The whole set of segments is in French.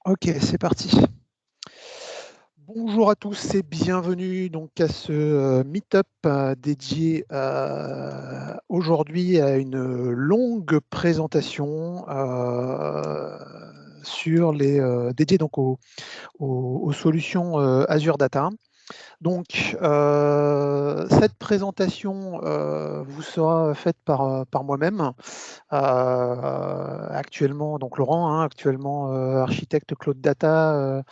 Ok, c'est parti. Bonjour à tous et bienvenue donc à ce meet-up dédié aujourd'hui à une longue présentation sur dédiée donc aux solutions Azure Data. Donc, cette présentation vous sera faite par moi-même, actuellement, donc Laurent, hein, actuellement architecte Cloud Data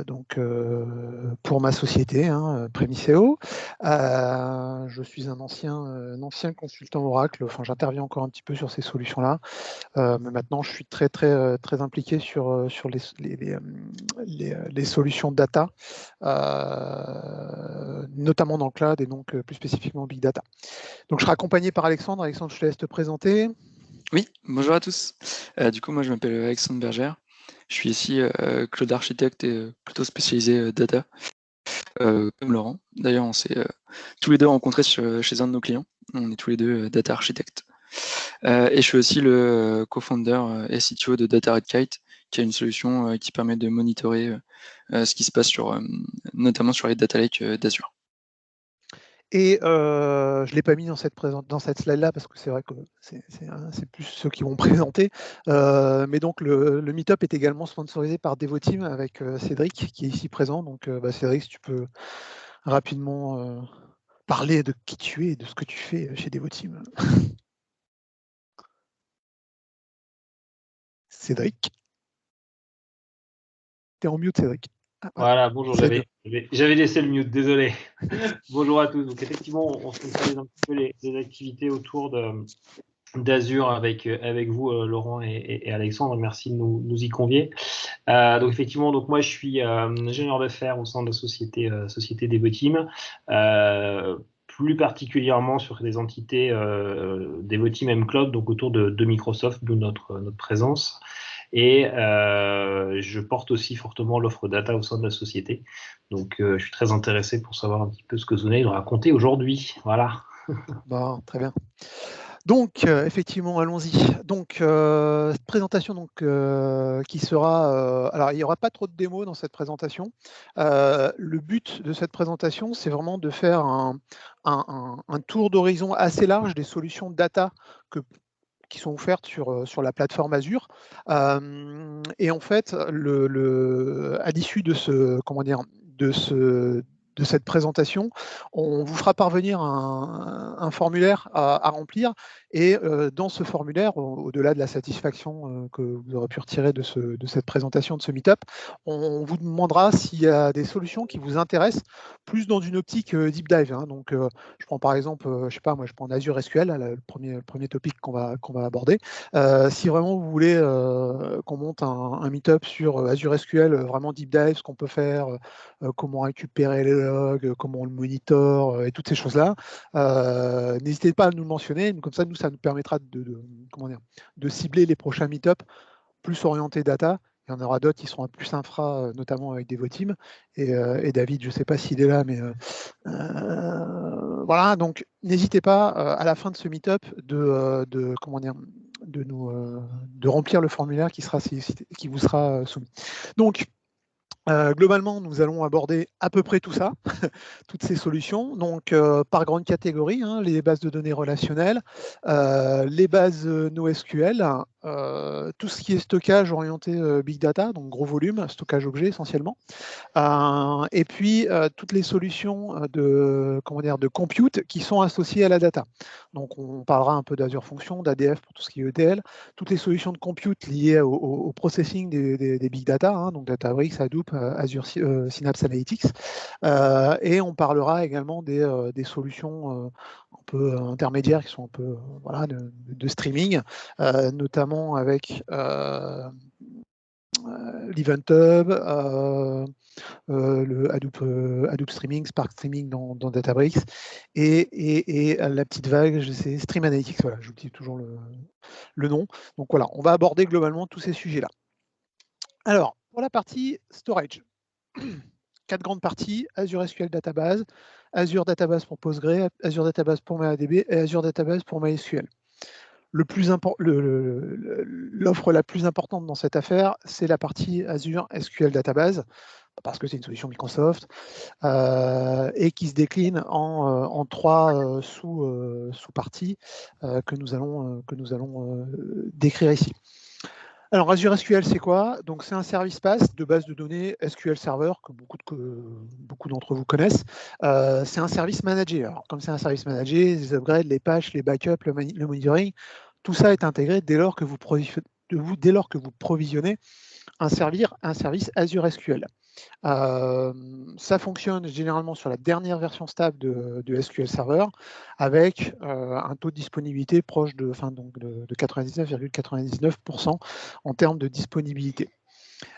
donc, pour ma société, hein, Premiseo. Je suis un ancien consultant Oracle, enfin j'interviens encore un petit peu sur ces solutions-là, mais maintenant je suis très impliqué sur les solutions data, notamment dans le cloud et donc plus spécifiquement Big Data. Donc je serai accompagné par Alexandre. Alexandre, je te laisse te présenter. Oui, bonjour à tous. Du coup, moi, je m'appelle Alexandre Bergère. Je suis ici Cloud Architecte et plutôt spécialisé data, comme Laurent. D'ailleurs, on s'est tous les deux rencontrés chez un de nos clients. On est tous les deux data architectes. Et je suis aussi le co-founder et CTO de Data Red Kite, qui est une solution qui permet de monitorer ce qui se passe notamment sur les data lakes d'Azure. Et je ne l'ai pas mis dans cette slide-là parce que c'est vrai que c'est plus ceux qui vont présenter. Mais donc le meet-up est également sponsorisé par Devoteam avec Cédric qui est ici présent. Donc Cédric, si tu peux rapidement parler de qui tu es et de ce que tu fais chez Devoteam. Cédric, tu es en mute, Cédric. Ah, voilà. Voilà, bonjour, C'est mieux. j'avais laissé le mute, désolé. Bonjour à tous. Donc effectivement, on sponsorise un petit peu les activités autour d'Azure avec vous, Laurent et Alexandre. Merci de nous y convier. Donc effectivement, donc moi je suis ingénieur d'affaires au sein de la société Devoteam. Plus particulièrement sur des entités Devoteam mCloud, donc autour de Microsoft, d'où notre présence. Et je porte aussi fortement l'offre data au sein de la société. Donc, je suis très intéressé pour savoir un petit peu ce que vous allez nous raconter aujourd'hui. Voilà. Bon, très bien. Donc, effectivement, allons-y. Donc, cette présentation donc, qui sera... alors, il n'y aura pas trop de démos dans cette présentation. Le but de cette présentation, c'est vraiment de faire un tour d'horizon assez large des solutions data qui sont offertes sur la plateforme Azure. Et en fait, à l'issue de de cette présentation, on vous fera parvenir un formulaire à remplir. Et dans ce formulaire, au-delà de la satisfaction que vous aurez pu retirer de cette présentation, de ce meet-up, on vous demandera s'il y a des solutions qui vous intéressent, plus dans une optique deep dive. Hein. Donc, je prends par exemple, je sais pas, moi je prends Azure SQL, là, le premier topic qu'on va aborder. Si vraiment vous voulez qu'on monte un meet-up sur Azure SQL, vraiment deep dive, ce qu'on peut faire, comment récupérer les logs, comment on le monitor et toutes ces choses-là, n'hésitez pas à nous le mentionner. Comme ça, ça nous permettra de cibler les prochains meet-up plus orientés data. Il y en aura d'autres qui seront plus infra, notamment avec Devoteam. Et David, je ne sais pas s'il est là, mais voilà. Donc, n'hésitez pas à la fin de ce meet-up de remplir le formulaire qui vous sera soumis. Donc, globalement, nous allons aborder à peu près tout ça, toutes ces solutions. Donc, par grande catégorie, hein, les bases de données relationnelles, les bases NoSQL, tout ce qui est stockage orienté Big Data, donc gros volume, stockage objet essentiellement. Et puis, toutes les solutions de compute qui sont associées à la data. Donc, on parlera un peu d'Azure Function, d'ADF pour tout ce qui est ETL, toutes les solutions de compute liées au processing des big data, hein, donc Databricks, Hadoop, Azure Synapse Analytics. Et on parlera également des solutions un peu intermédiaires qui sont un peu voilà, de streaming, notamment avec l'EventHub, le Hadoop Streaming, Spark Streaming dans Databricks, et la petite vague, c'est Stream Analytics, voilà, j'oublie toujours le nom. Donc voilà, on va aborder globalement tous ces sujets-là. Alors, pour la partie storage, 4 grandes parties, Azure SQL Database, Azure Database pour Postgre, Azure Database pour MariaDB et Azure Database pour MySQL. L'offre la plus importante dans cette affaire, c'est la partie Azure SQL Database, parce que c'est une solution Microsoft, et qui se décline en 3 sous-parties que nous allons décrire ici. Alors, Azure SQL, c'est quoi? Donc, c'est un service PaaS de base de données SQL Server que beaucoup d'entre vous connaissent. C'est un service managé. Alors, comme c'est un service managé, les upgrades, les patchs, les backups, le monitoring, tout ça est intégré dès lors que vous provisionnez un service Azure SQL. Ça fonctionne généralement sur la dernière version stable de SQL Server avec un taux de disponibilité proche de 99,99% en termes de disponibilité.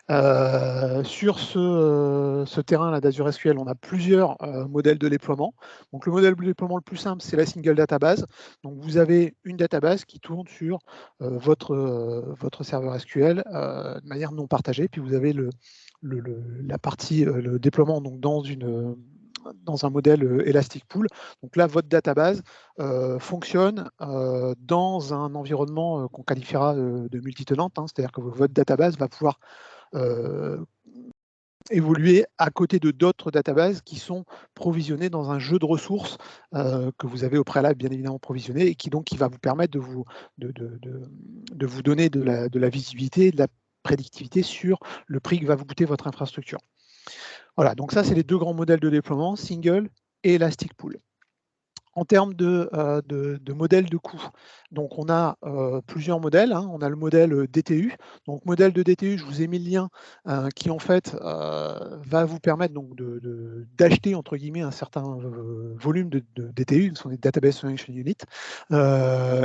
Sur ce terrain d'Azure SQL, on a plusieurs modèles de déploiement. Donc, le modèle de déploiement le plus simple, c'est la single database. Donc, vous avez une database qui tourne sur votre serveur SQL de manière non partagée. Puis, vous avez la partie, le déploiement donc, dans un modèle Elastic Pool. Donc là, votre database fonctionne dans un environnement qu'on qualifiera de multitenante, c'est-à-dire que votre database va pouvoir évoluer à côté de d'autres databases qui sont provisionnées dans un jeu de ressources que vous avez au préalable bien évidemment provisionné et qui va vous permettre de vous donner de la visibilité, de la prédictivité sur le prix que va vous coûter votre infrastructure. Voilà, donc ça c'est les deux grands modèles de déploiement, Single et Elastic Pool. En termes de modèle de coût, donc on a plusieurs modèles. On a le modèle DTU. Donc modèle de DTU, je vous ai mis le lien qui en fait va vous permettre donc d'acheter entre guillemets un certain volume de DTU, ce sont des Database Transaction Unit,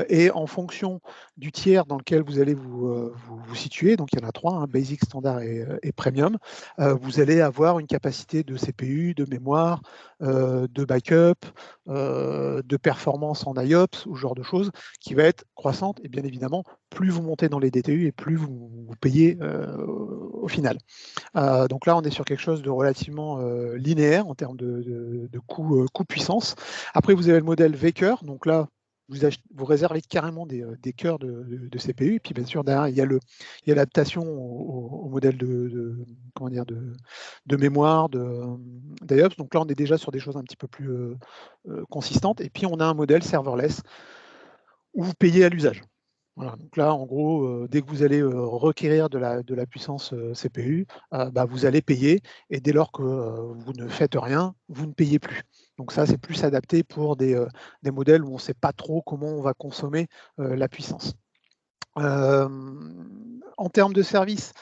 et en fonction du tiers dans lequel vous allez vous situer, donc il y en a 3, Basic, Standard et Premium, vous allez avoir une capacité de CPU, de mémoire, de backup, de performance en IOPS ou ce genre de choses qui va être croissante et bien évidemment plus vous montez dans les DTU et plus vous payez au final. Donc là on est sur quelque chose de relativement linéaire en termes de coût puissance. Après vous avez le modèle Vector, donc là vous réservez carrément des cœurs de CPU, et puis bien sûr derrière il y a l'adaptation au modèle de mémoire, d'IOPS. Donc là on est déjà sur des choses un petit peu plus consistantes, et puis on a un modèle serverless où vous payez à l'usage. Voilà, donc là, en gros, dès que vous allez requérir de la puissance CPU, vous allez payer, et dès lors que vous ne faites rien, vous ne payez plus. Donc ça, c'est plus adapté pour des modèles où on ne sait pas trop comment on va consommer la puissance. En termes de services,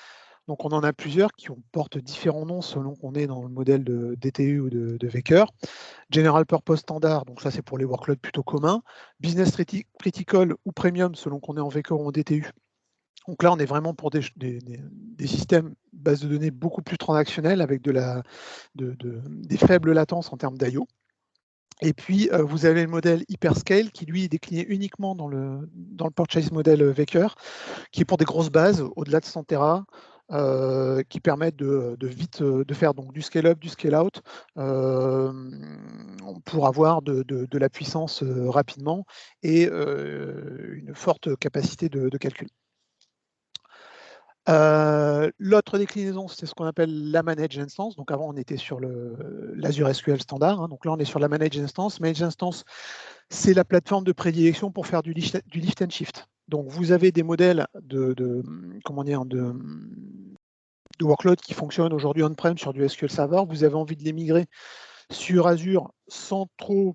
donc on en a plusieurs qui portent différents noms selon qu'on est dans le modèle de DTU ou de Vector. General Purpose Standard, donc ça c'est pour les workloads plutôt communs. Business Critical ou Premium selon qu'on est en Vector ou en DTU. Donc là on est vraiment pour des systèmes bases de données beaucoup plus transactionnels avec des faibles latences en termes d'IO. Et puis, vous avez le modèle Hyperscale qui, lui, est décliné uniquement dans le purchase model Vector, qui est pour des grosses bases, au-delà de 100 Tera, qui permettent de faire donc du scale-up, du scale-out, pour avoir de la puissance rapidement et une forte capacité de calcul. L'autre déclinaison, c'est ce qu'on appelle la Managed Instance. Donc avant, on était sur l'Azure SQL standard. Donc là, on est sur la Managed Instance. Managed Instance, c'est la plateforme de prédilection pour faire du lift and shift. Donc vous avez des modèles de workload qui fonctionnent aujourd'hui on-prem sur du SQL Server. Vous avez envie de les migrer sur Azure sans trop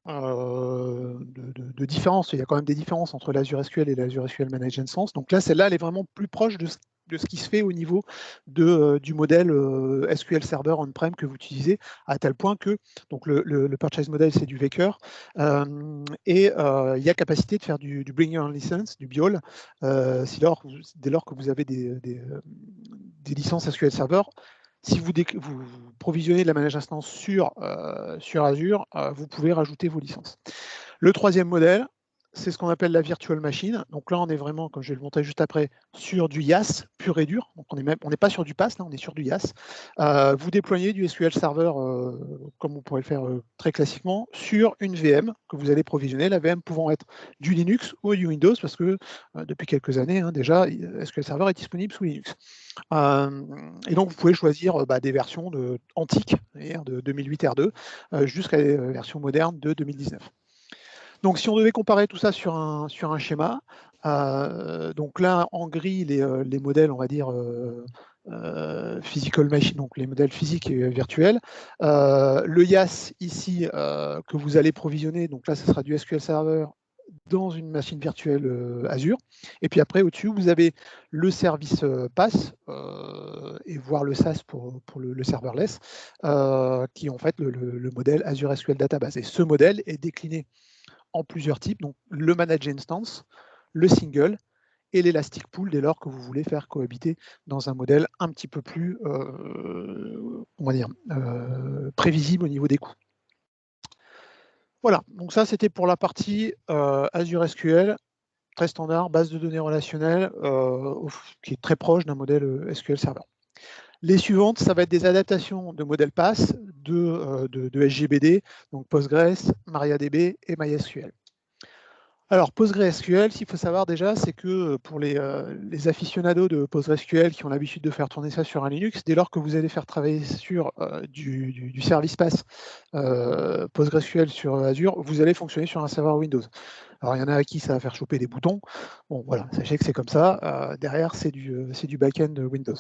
de différence. Il y a quand même des différences entre l'Azure SQL et l'Azure SQL Managed Instance. Donc là, celle-là, elle est vraiment plus proche de ce qui se fait au niveau du modèle SQL Server on-prem que vous utilisez, à tel point que donc le purchase model, c'est du Vector, et il y a capacité de faire du Bring Your Own License, du BIOL, dès lors que vous avez des licences SQL Server. Si vous provisionnez de la Managed Instance sur Azure, vous pouvez rajouter vos licences. Le troisième modèle, c'est ce qu'on appelle la virtual machine. Donc là, on est vraiment, comme je vais le montrer juste après, sur du YAS pur et dur. Donc on n'est pas sur du PaaS, là, on est sur du YAS. Vous déployez du SQL Server, comme vous pourrez le faire très classiquement, sur une VM que vous allez provisionner, la VM pouvant être du Linux ou du Windows, parce que depuis quelques années, déjà, SQL Server est disponible sous Linux. Et donc, vous pouvez choisir des versions antiques, de 2008 R2, jusqu'à des versions modernes de 2019. Donc, si on devait comparer tout ça sur un schéma, donc là, en gris, les modèles, on va dire, physical machine, donc les modèles physiques et virtuels. Le YAS, ici, que vous allez provisionner, donc là, ce sera du SQL Server dans une machine virtuelle Azure. Et puis après, au-dessus, vous avez le service PaaS, et voire le SaaS pour le serverless, qui est en fait le modèle Azure SQL Database. Et ce modèle est décliné en plusieurs types, donc le Managed Instance, le Single et l'Elastic Pool, dès lors que vous voulez faire cohabiter dans un modèle un petit peu plus prévisible au niveau des coûts. Voilà, donc ça c'était pour la partie Azure SQL, très standard, base de données relationnelle, qui est très proche d'un modèle SQL Server. Les suivantes, ça va être des adaptations de modèles PaaS, de SGBD, donc Postgres, MariaDB et MySQL. Alors, PostgreSQL, ce qu'il faut savoir déjà, c'est que pour les aficionados de PostgreSQL qui ont l'habitude de faire tourner ça sur un Linux, dès lors que vous allez faire travailler sur du service PaaS PostgreSQL sur Azure, vous allez fonctionner sur un serveur Windows. Alors, il y en a à qui ça va faire choper des boutons. Bon, voilà, sachez que c'est comme ça. Derrière, c'est du back-end Windows.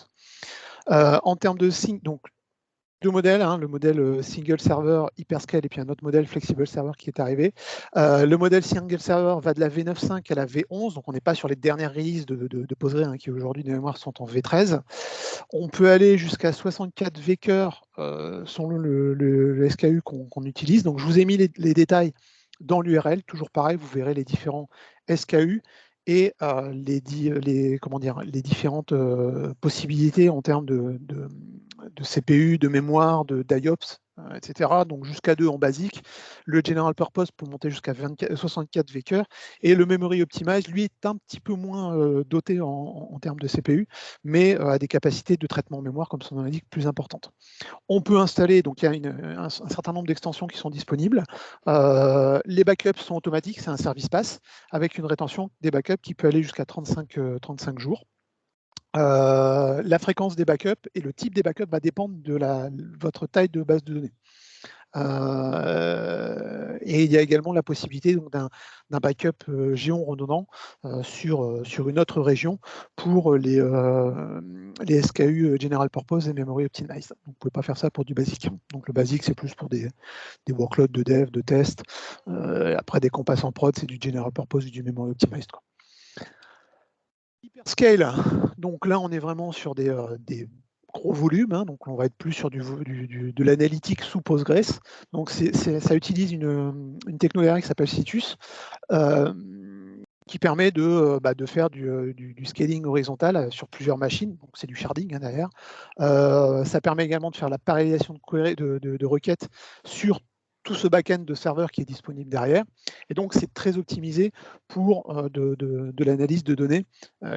En termes de sync, donc, deux modèles, le modèle single server hyperscale et puis un autre modèle flexible server qui est arrivé. Le modèle single server va de la V9.5 à la V11, donc on n'est pas sur les dernières releases de Postgre qui aujourd'hui de mémoire sont en V13. On peut aller jusqu'à 64 vcœurs selon le SKU qu'on utilise. Donc je vous ai mis les détails dans l'URL, toujours pareil, vous verrez les différents SKU et les différentes possibilités en termes de CPU, de mémoire, d'IOPS, etc. Donc jusqu'à 2 en basique. Le General Purpose peut monter jusqu'à 64 vcœurs. Et le Memory Optimize, lui, est un petit peu moins doté en termes de CPU, mais a des capacités de traitement en mémoire, comme son nom l'indique, plus importantes. On peut installer, donc il y a un certain nombre d'extensions qui sont disponibles. Les backups sont automatiques, c'est un service PaaS, avec une rétention des backups qui peut aller jusqu'à 35 jours. La fréquence des backups et le type des backups va dépendre de votre taille de base de données. Et il y a également la possibilité d'un backup géant redondant sur une autre région pour les SKU General Purpose et Memory Optimized. Donc, vous ne pouvez pas faire ça pour du basique. Donc le basique, c'est plus pour des workloads de dev, de test. Après, dès qu'on passe en prod, c'est du General Purpose ou du Memory Optimized, quoi. Hyperscale, donc là on est vraiment sur des gros volumes, donc on va être plus sur de l'analytique sous Postgres. Donc ça utilise une technologie qui s'appelle Citus, qui permet de faire du scaling horizontal sur plusieurs machines, donc c'est du sharding derrière. Ça permet également de faire la parallélisation de requêtes sur tout ce back-end de serveur qui est disponible derrière. Et donc, c'est très optimisé pour de l'analyse de données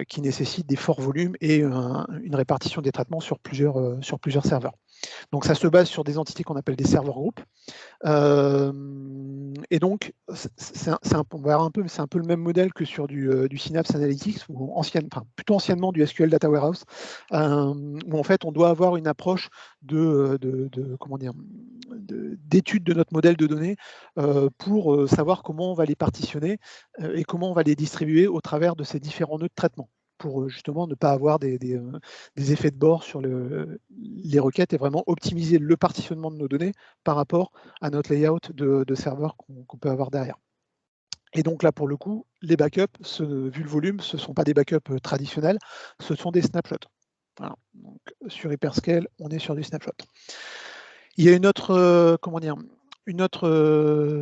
qui nécessite des forts volumes et une répartition des traitements sur plusieurs serveurs. Donc, ça se base sur des entités qu'on appelle des serveurs groupes. Et donc, c'est un peu le même modèle que sur du Synapse Analytics, ou plutôt anciennement du SQL Data Warehouse, où en fait on doit avoir une approche d'étude de notre modèle de données pour savoir comment on va les partitionner et comment on va les distribuer au travers de ces différents nœuds de traitement, pour justement ne pas avoir des effets de bord sur les requêtes et vraiment optimiser le partitionnement de nos données par rapport à notre layout de serveur qu'on peut avoir derrière. Et donc là, pour le coup, les backups, vu le volume, ce ne sont pas des backups traditionnels, ce sont des snapshots. Voilà. Donc, sur Hyperscale, on est sur du snapshot. Il y a une autre,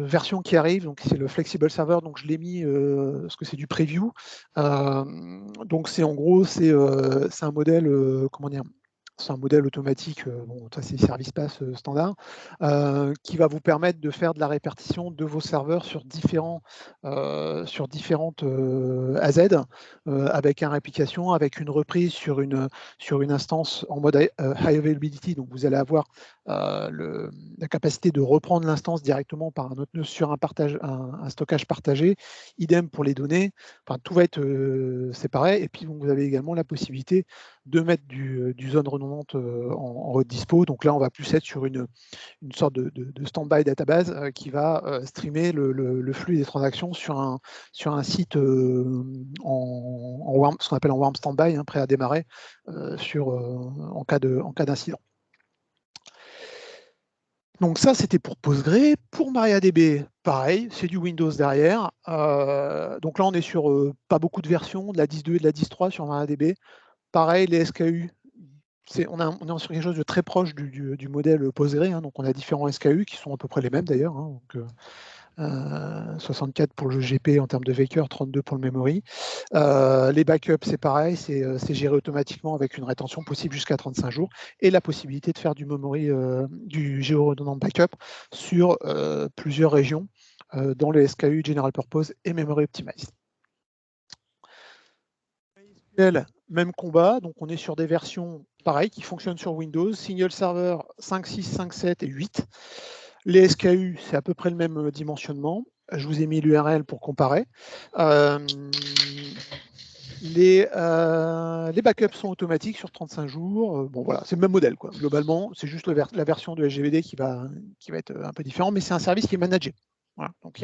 version qui arrive, donc c'est le Flexible Server, donc je l'ai mis parce que c'est du preview. Donc c'est en gros, c'est un modèle c'est un modèle automatique, bon, ça c'est Service Pass standard, qui va vous permettre de faire de la répartition de vos serveurs sur différentes AZ, avec un réplication, avec une reprise sur une instance en mode high availability. Donc vous allez avoir la capacité de reprendre l'instance directement par un autre nœud sur un stockage partagé. Idem pour les données. Enfin, tout va être séparé. Et puis vous avez également la possibilité de mettre du zone redondante en redispo. Donc là, on va plus être sur une sorte de stand-by database qui va streamer le flux des transactions sur un site ce qu'on appelle en warm stand-by, prêt à démarrer en cas d'incident. Donc ça, c'était pour Postgre. Pour MariaDB, pareil, c'est du Windows derrière. Donc là, on est sur pas beaucoup de versions, de la 10.2 et de la 10.3 sur MariaDB. Pareil, les SKU, on est sur quelque chose de très proche du modèle Postgre. Donc on a différents SKU qui sont à peu près les mêmes d'ailleurs. 64 pour le GP en termes de vecteur, 32 pour le memory. Les backups, c'est pareil, c'est géré automatiquement avec une rétention possible jusqu'à 35 jours et la possibilité de faire du memory, du géoredondant backup sur plusieurs régions dans les SKU General Purpose et Memory Optimized. Même combat, donc on est sur des versions pareilles qui fonctionnent sur Windows, single server 5.6, 5.7 et 8. Les SKU, c'est à peu près le même dimensionnement. Je vous ai mis l'URL pour comparer. Les backups sont automatiques sur 35 jours. Bon, voilà, c'est le même modèle, quoi. Globalement, c'est juste la version de SGBD qui va être un peu différente, mais c'est un service qui est managé. Voilà. Donc,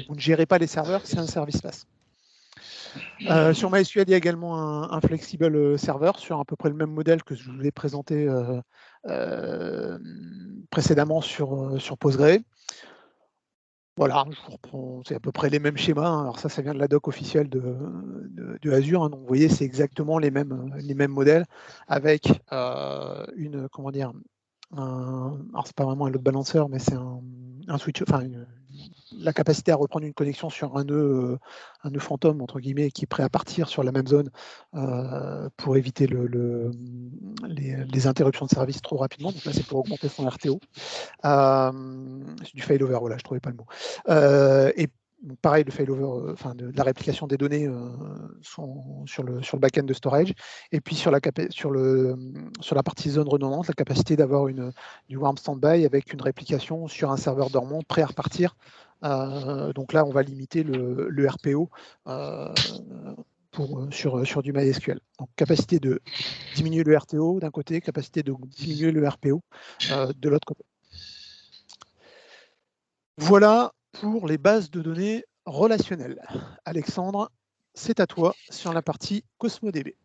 vous ne gérez pas les serveurs, c'est un service pass. Sur MySQL, il y a également un flexible server sur à peu près le même modèle que je vous ai présenté précédemment sur Postgre. Voilà, je vous reprends, c'est à peu près les mêmes schémas. Alors ça vient de la doc officielle de Azure. Donc vous voyez, c'est exactement les mêmes modèles avec alors c'est pas vraiment un load balancer, mais c'est un switch, enfin la capacité à reprendre une connexion sur un nœud fantôme entre guillemets qui est prêt à partir sur la même zone pour éviter les interruptions de service trop rapidement. Donc là, c'est pour augmenter son RTO. C'est du failover, voilà, je trouvais pas le mot. Et pareil, le failover, la réplication des données sont sur le back-end de storage. Et puis sur la partie zone redondante, la capacité d'avoir du warm standby avec une réplication sur un serveur dormant prêt à repartir. Donc là, on va limiter le RPO sur du MySQL. Donc capacité de diminuer le RTO d'un côté, capacité de diminuer le RPO de l'autre côté. Voilà pour les bases de données relationnelles. Alexandre, c'est à toi sur la partie CosmoDB.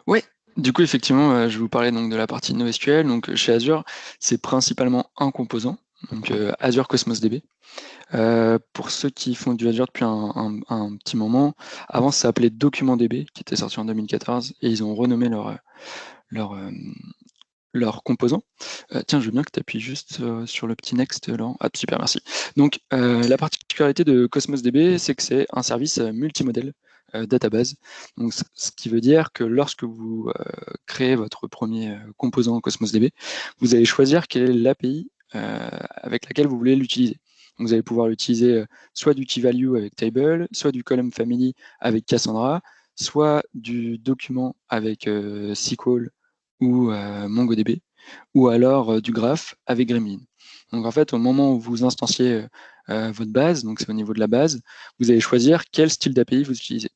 Oui, du coup, effectivement, je vais vous parler donc de la partie NoSQL. Donc, chez Azure, c'est principalement un composant, donc Azure Cosmos DB. Pour ceux qui font du Azure depuis un petit moment, avant, ça s'appelait DocumentDB, qui était sorti en 2014, et ils ont renommé leur composant. Tiens, je veux bien que tu appuies juste sur le petit next, Laurent. Ah, super, merci. Donc, la particularité de Cosmos DB, c'est que c'est un service multimodèle database. Donc, ce qui veut dire que lorsque vous créez votre premier composant Cosmos DB, vous allez choisir quelle est l'API avec laquelle vous voulez l'utiliser. Donc, vous allez pouvoir l'utiliser soit du key-value avec Table, soit du column family avec Cassandra, soit du document avec SQL ou MongoDB, ou alors du graph avec Gremlin. Donc en fait, au moment où vous instanciez votre base, donc c'est au niveau de la base, vous allez choisir quel style d'API vous utilisez.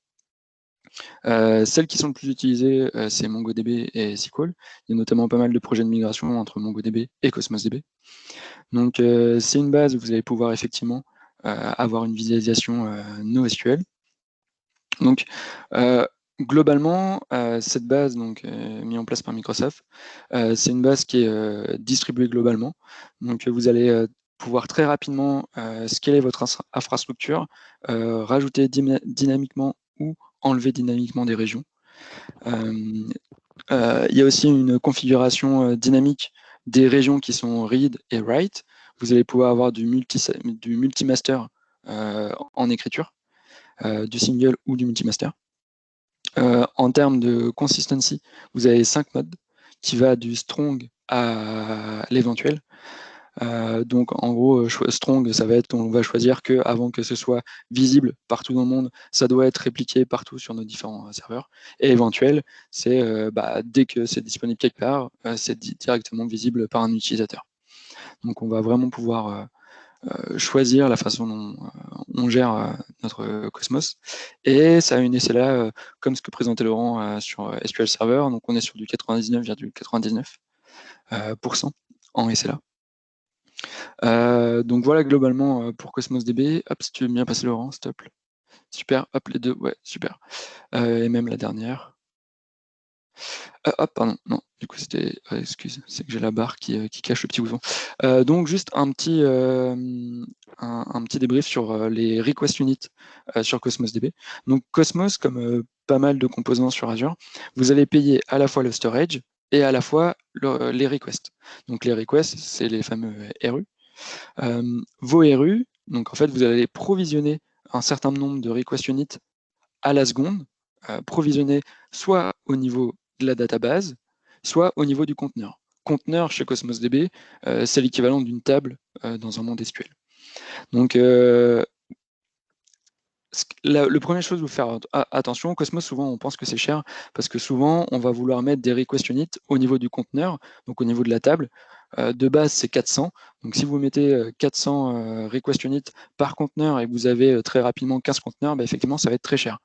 Celles qui sont le plus utilisées, c'est MongoDB et SQL. Il y a notamment pas mal de projets de migration entre MongoDB et CosmosDB. Donc c'est une base où vous allez pouvoir effectivement avoir une visualisation NoSQL. Donc globalement, cette base mise en place par Microsoft, c'est une base qui est distribuée globalement. Donc vous allez pouvoir très rapidement scaler votre infrastructure, rajouter dynamiquement ou enlever dynamiquement des régions. Il y a aussi une configuration dynamique des régions qui sont read et write. Vous allez pouvoir avoir du multimaster en écriture, du single ou du multimaster. En termes de consistency, vous avez 5 modes qui va du strong à l'éventuel. Donc en gros, strong, ça va être, on va choisir que avant que ce soit visible partout dans le monde, ça doit être répliqué partout sur nos différents serveurs. Et éventuel, c'est dès que c'est disponible quelque part, c'est directement visible par un utilisateur. Donc on va vraiment pouvoir choisir la façon dont on gère notre Cosmos. Et ça a une SLA comme ce que présentait Laurent sur SQL Server. Donc on est sur du 99,99% en SLA. Donc voilà globalement pour Cosmos DB. Hop, si tu veux bien passer Laurent, s'il te plaît. Super, hop, les deux, ouais, super. Et même la dernière. Hop, pardon, non, du coup c'était, excuse, c'est que j'ai la barre qui cache le petit bouton. Donc juste un petit débrief sur les request units sur Cosmos DB. Donc Cosmos, comme pas mal de composants sur Azure, vous allez payer à la fois le storage et à la fois les requests. Donc les requests, c'est les fameux RU. Vos RU, donc en fait vous allez provisionner un certain nombre de request units à la seconde, provisionner soit au niveau de la database, soit au niveau du conteneur. Conteneur chez Cosmos DB, c'est l'équivalent d'une table dans un monde SQL. Donc, la première chose, vous faire attention, Cosmos, souvent on pense que c'est cher, parce que souvent on va vouloir mettre des request units au niveau du conteneur, donc au niveau de la table. De base, c'est 400. Donc si vous mettez 400 request units par conteneur et que vous avez très rapidement 15 conteneurs, effectivement, ça va être très cher.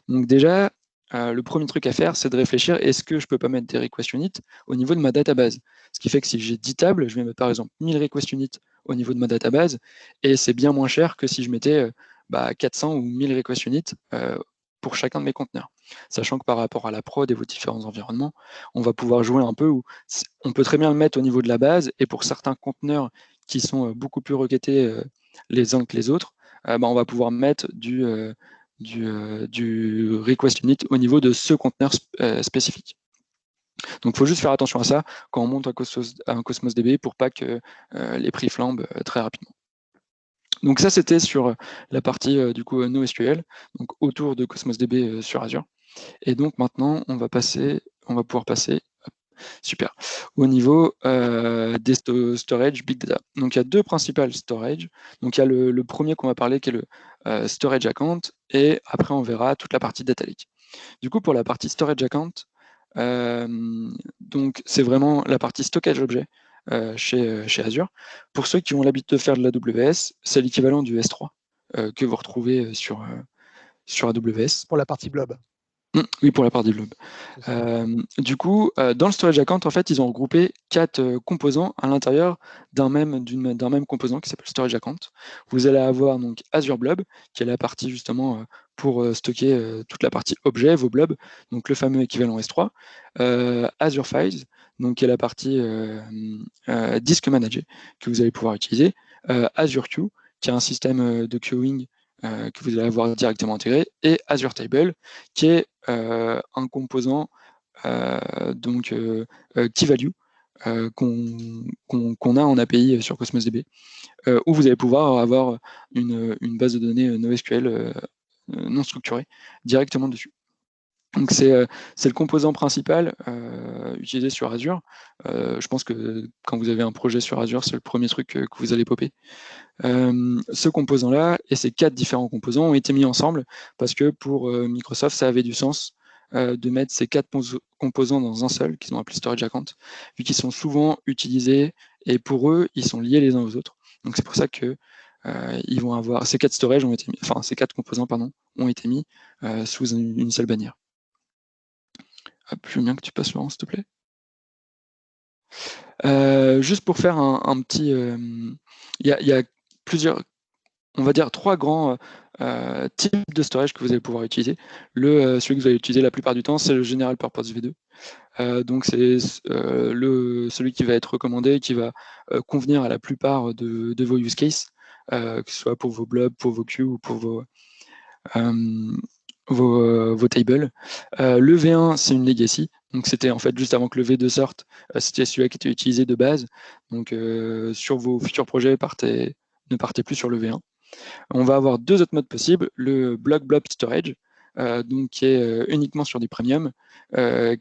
Donc déjà, le premier truc à faire, c'est de réfléchir, est-ce que je peux pas mettre des request units au niveau de ma database? Ce qui fait que si j'ai 10 tables, je vais mettre par exemple 1000 request units au niveau de ma database, et c'est bien moins cher que si je mettais 400 ou 1000 request units pour chacun de mes conteneurs. Sachant que par rapport à la prod et vos différents environnements, on va pouvoir jouer un peu où on peut très bien le mettre au niveau de la base, et pour certains conteneurs qui sont beaucoup plus requêtés les uns que les autres, on va pouvoir mettre du request unit au niveau de ce conteneur spécifique. Donc il faut juste faire attention à ça quand on monte un Cosmos DB pour pas que les prix flambent très rapidement. Donc ça c'était sur la partie du coup NoSQL, donc autour de Cosmos DB sur Azure. Et donc maintenant on va pouvoir passer super. Au niveau des storage Big Data. Donc il y a deux principales storage. Donc il y a le premier qu'on va parler qui est le storage account, et après on verra toute la partie data lake. Du coup pour la partie storage account, donc c'est vraiment la partie stockage objet chez Azure. Pour ceux qui ont l'habitude de faire de l'AWS, c'est l'équivalent du S3 que vous retrouvez sur AWS. Pour la partie blob. Oui, pour la partie blob. Du coup, dans le storage account, en fait, ils ont regroupé 4 composants à l'intérieur d'un même composant qui s'appelle storage account. Vous allez avoir donc Azure Blob, qui est la partie justement pour stocker toute la partie objet, vos blobs, donc le fameux équivalent S3. Azure Files, donc qui est la partie disk manager que vous allez pouvoir utiliser. Azure Queue, qui est un système de queuing que vous allez avoir directement intégré, et Azure Table, qui est un composant key value qu'on a en API sur Cosmos DB, où vous allez pouvoir avoir une base de données NoSQL non structurée directement dessus. Donc c'est le composant principal utilisé sur Azure. Je pense que quand vous avez un projet sur Azure, c'est le premier truc que vous allez popper. Ce composant-là et ces 4 différents composants ont été mis ensemble parce que pour Microsoft, ça avait du sens de mettre ces 4 composants dans un seul, qu'ils ont appelé Storage Account, vu qu'ils sont souvent utilisés et pour eux, ils sont liés les uns aux autres. Donc c'est pour ça que ils vont avoir ces 4 storage ces 4 composants ont été mis sous une seule bannière. Hop, je veux bien que tu passes Laurent, s'il te plaît. Juste pour faire un petit... Il y a plusieurs, on va dire 3 grands types de storage que vous allez pouvoir utiliser. Celui que vous allez utiliser la plupart du temps, c'est le General Purpose V2. Donc c'est celui qui va être recommandé, qui va convenir à la plupart de vos use cases, que ce soit pour vos blobs, pour vos queues ou pour vos tables. Le V1, c'est une legacy. Donc c'était en fait juste avant que le V2 sorte, c'était celui qui était utilisé de base. Donc sur vos futurs projets, ne partez plus sur le V1. On va avoir 2 autres modes possibles, le block blob storage, donc qui est uniquement sur du premium,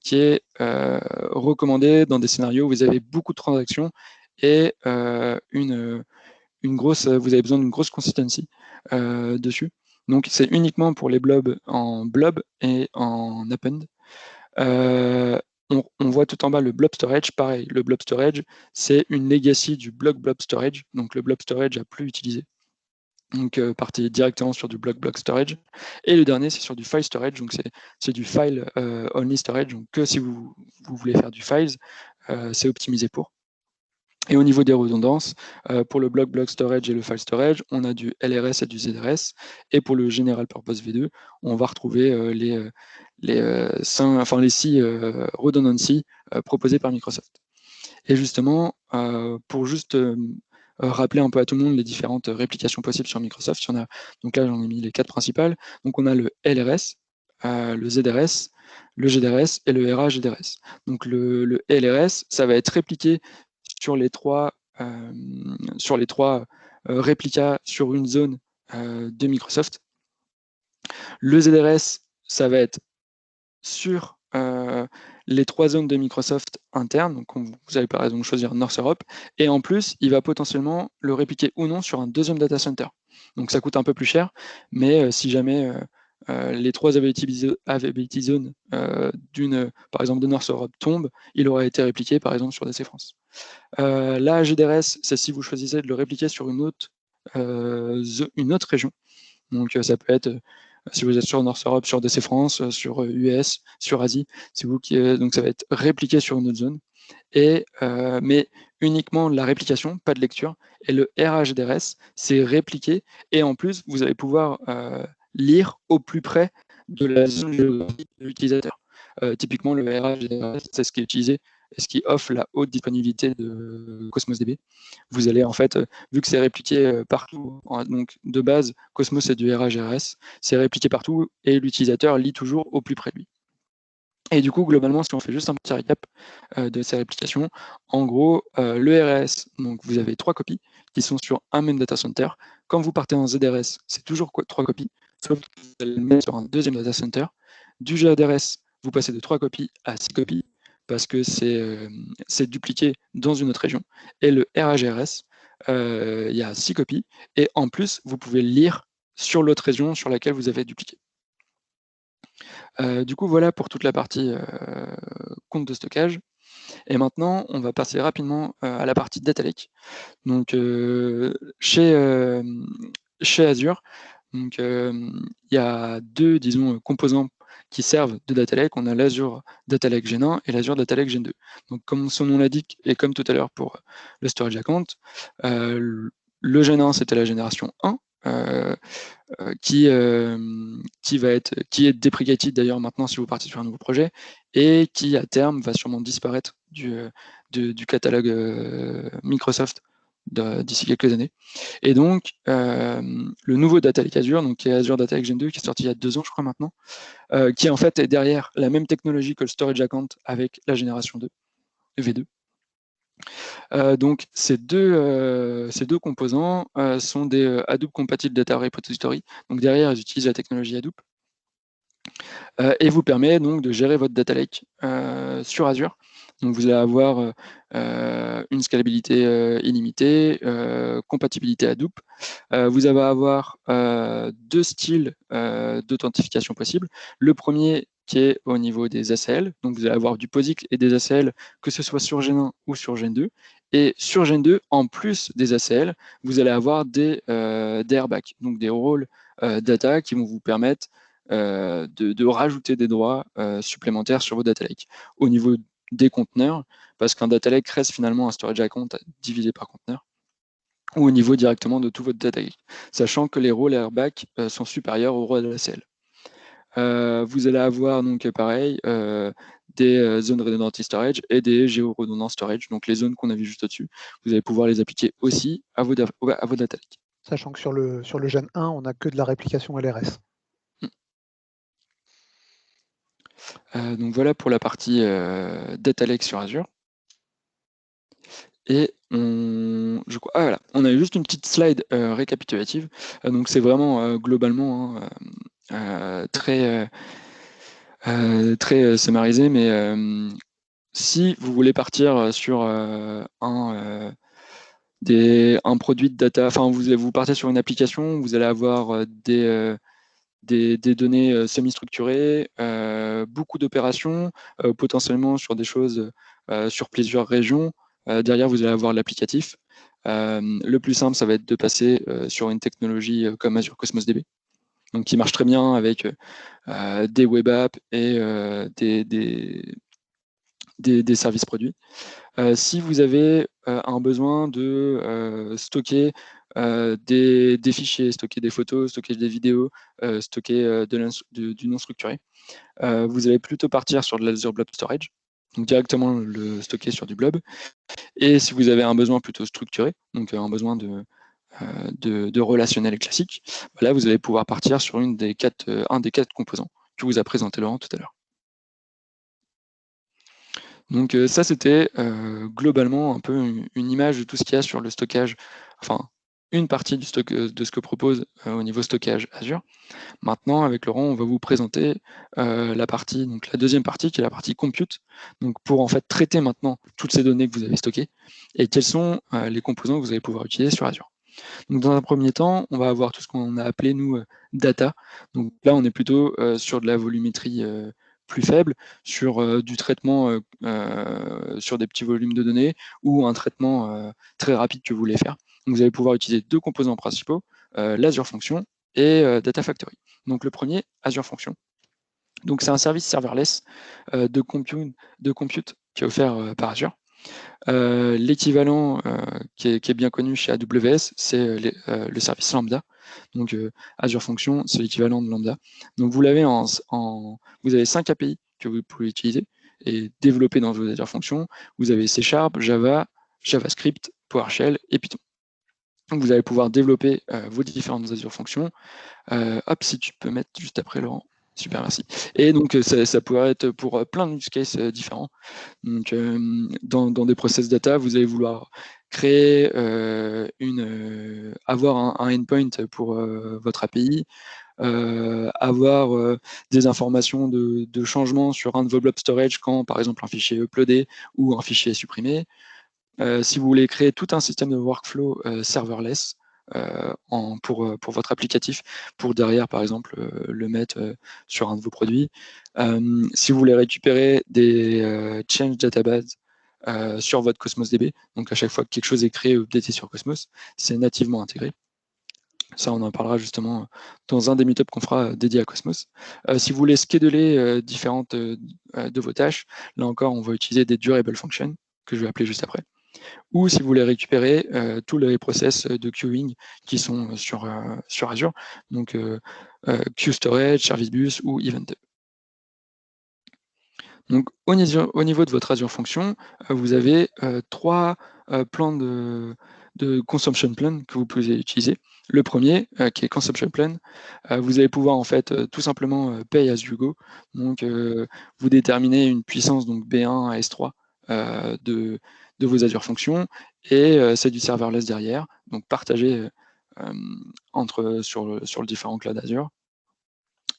qui est recommandé dans des scénarios où vous avez beaucoup de transactions et vous avez besoin d'une grosse consistency dessus. Donc c'est uniquement pour les blobs en blob et en append. On voit tout en bas le blob storage, pareil, le blob storage, c'est une legacy du block blob storage, donc le blob storage a plus utilisé. Donc partez directement sur du block storage. Et le dernier, c'est sur du file storage, donc c'est du file only storage, donc que si vous voulez faire du files, c'est optimisé pour. Et au niveau des redondances, pour le block storage et le file storage, on a du LRS et du ZRS. Et pour le General Purpose V2, on va retrouver les 6 redundancies proposées par Microsoft. Et justement, pour juste rappeler un peu à tout le monde les différentes réplications possibles sur Microsoft, donc là j'en ai mis les 4 principales. Donc on a le LRS, le ZRS, le GDRS et le RA-GDRS. Donc le LRS, ça va être répliqué sur les trois réplicas sur une zone de Microsoft. Le ZRS, ça va être sur les 3 zones de Microsoft internes, donc vous allez par exemple choisir North Europe, et en plus, il va potentiellement le répliquer ou non sur un deuxième data center. Donc ça coûte un peu plus cher, mais si jamais les 3 availability zones par exemple de North Europe tombent, il aura été répliqué par exemple sur DC France. Là, GDRS, c'est si vous choisissez de le répliquer sur une autre région. Donc ça peut être si vous êtes sur North Europe, sur DC France, sur US, sur Asie, donc ça va être répliqué sur une autre zone, mais uniquement la réplication, pas de lecture. Et le RA-GDRS, c'est répliqué, et en plus, vous allez pouvoir lire au plus près de la zone géographique de l'utilisateur. Typiquement, le RA-GDRS, c'est ce qui est utilisé et ce qui offre la haute disponibilité de Cosmos DB. Vous allez en fait, vu que c'est répliqué partout, donc de base, Cosmos c'est du RA-GRS, c'est répliqué partout et l'utilisateur lit toujours au plus près de lui. Et du coup, globalement, si on fait juste un petit récap de ces réplications, en gros, le RAS, donc vous avez 3 copies qui sont sur un même data center. Quand vous partez en ZRS, c'est toujours 3 copies, sauf que vous allez le mettre sur un deuxième data center. Du GDRS, vous passez de 3 copies à 6 copies, parce que c'est dupliqué dans une autre région. Et le RAGRS, il y a 6 copies, et en plus, vous pouvez lire sur l'autre région sur laquelle vous avez dupliqué. Du coup, voilà pour toute la partie compte de stockage. Et maintenant, on va passer rapidement à la partie data lake. Donc, chez Azure, donc, il y a 2, disons, composants qui servent de data lake. On a l'Azure Data Lake Gen 1 et l'Azure Data Lake Gen 2. Donc, comme son nom l'indique, et comme tout à l'heure pour le storage account, le Gen 1, c'était la génération 1, qui est deprecated d'ailleurs maintenant si vous partez sur un nouveau projet, et qui à terme va sûrement disparaître du catalogue Microsoft d'ici quelques années. Et donc, le nouveau Data Lake Azure, donc qui est Azure Data Lake Gen 2, qui est sorti il y a 2 ans, je crois maintenant, qui en fait est derrière la même technologie que le Storage Account avec la génération 2, V2. Donc ces deux composants sont des Hadoop Compatible Data Repository. Donc derrière, ils utilisent la technologie Hadoop et vous permet donc de gérer votre data lake sur Azure. Donc vous allez avoir une scalabilité illimitée, compatibilité Hadoop. Vous allez avoir 2 styles d'authentification possibles. Le premier qui est au niveau des ACL. Donc vous allez avoir du POSIX et des ACL, que ce soit sur Gen 1 ou sur Gen 2. Et sur Gen 2, en plus des ACL, vous allez avoir des RBAC, donc des rôles data qui vont vous permettre de rajouter des droits supplémentaires sur vos data lakes. Au niveau des conteneurs, parce qu'un data lake reste finalement un storage account divisé par conteneur, ou au niveau directement de tout votre data lake, sachant que les rôles RBAC sont supérieurs aux rôles ACL. Vous allez avoir donc pareil des zones redundant storage et des géoredundant storage, donc les zones qu'on a vues juste au-dessus. Vous allez pouvoir les appliquer aussi à vos data lakes. Sachant que sur le Gen 1, on n'a que de la réplication LRS. Donc voilà pour la partie data lake sur Azure. Et voilà, on a juste une petite slide récapitulative. Donc c'est vraiment globalement très summarisé, mais si vous voulez partir sur un produit de data, enfin vous partez sur une application, vous allez avoir des données semi-structurées, beaucoup d'opérations, potentiellement sur des choses sur plusieurs régions. Derrière, vous allez avoir l'applicatif. Le plus simple, ça va être de passer sur une technologie comme Azure Cosmos DB, donc qui marche très bien avec des web apps et des services produits. Si vous avez un besoin de stocker des fichiers, stocker des photos, stocker des vidéos, stocker du non structuré, vous allez plutôt partir sur de l'Azure Blob Storage, donc directement le stocker sur du blob. Et si vous avez un besoin plutôt structuré, donc un besoin de relationnel classique, là vous allez pouvoir partir sur un des quatre composants que vous a présenté Laurent tout à l'heure. Donc ça, c'était globalement un peu une image de tout ce qu'il y a sur le stockage, enfin une partie de ce que propose au niveau stockage Azure. Maintenant, avec Laurent, on va vous présenter la deuxième partie, qui est la partie compute, donc pour en fait traiter maintenant toutes ces données que vous avez stockées et quels sont les composants que vous allez pouvoir utiliser sur Azure. Donc dans un premier temps, on va avoir tout ce qu'on a appelé nous data. Donc là, on est plutôt sur de la volumétrie plus faible, sur du traitement sur des petits volumes de données ou un traitement très rapide que vous voulez faire. Donc vous allez pouvoir utiliser deux composants principaux, l'Azure Function et Data Factory. Donc le premier, Azure Function. Donc c'est un service serverless de compute qui est offert par Azure. L'équivalent qui est bien connu chez AWS, c'est le service Lambda. Donc Azure Function, c'est l'équivalent de Lambda. Donc vous l'avez vous avez 5 API que vous pouvez utiliser et développer dans vos Azure Functions. Vous avez C#, Java, JavaScript, PowerShell et Python. Donc vous allez pouvoir développer vos différentes Azure Functions. Hop, si tu peux mettre juste après, Laurent. Super, merci. Et donc, ça pourrait être pour plein de use cases différents. Donc, dans des process data, vous allez vouloir créer avoir un endpoint pour votre API, avoir des informations de changement sur un de vos blob storage quand, par exemple, un fichier est uploadé ou un fichier est supprimé. Si vous voulez créer tout un système de workflow serverless, pour votre applicatif, pour derrière, par exemple, le mettre sur un de vos produits. Si vous voulez récupérer des change databases sur votre Cosmos DB, donc à chaque fois que quelque chose est créé ou updaté sur Cosmos, c'est nativement intégré. Ça, on en parlera justement dans un des meetups qu'on fera dédié à Cosmos. Si vous voulez scheduler différentes de vos tâches, là encore, on va utiliser des durable functions, que je vais appeler juste après. Ou si vous voulez récupérer tous les process de queuing qui sont sur Azure, donc Queue Storage, Service Bus ou Event. Donc au niveau de votre Azure Function, vous avez 3 plans de consumption plan que vous pouvez utiliser. Le premier, qui est consumption plan, vous allez pouvoir en fait tout simplement pay as you go. Donc vous déterminez une puissance donc B1 à S3 de vos Azure Functions et c'est du serverless derrière, donc partagé sur le différent cloud Azure.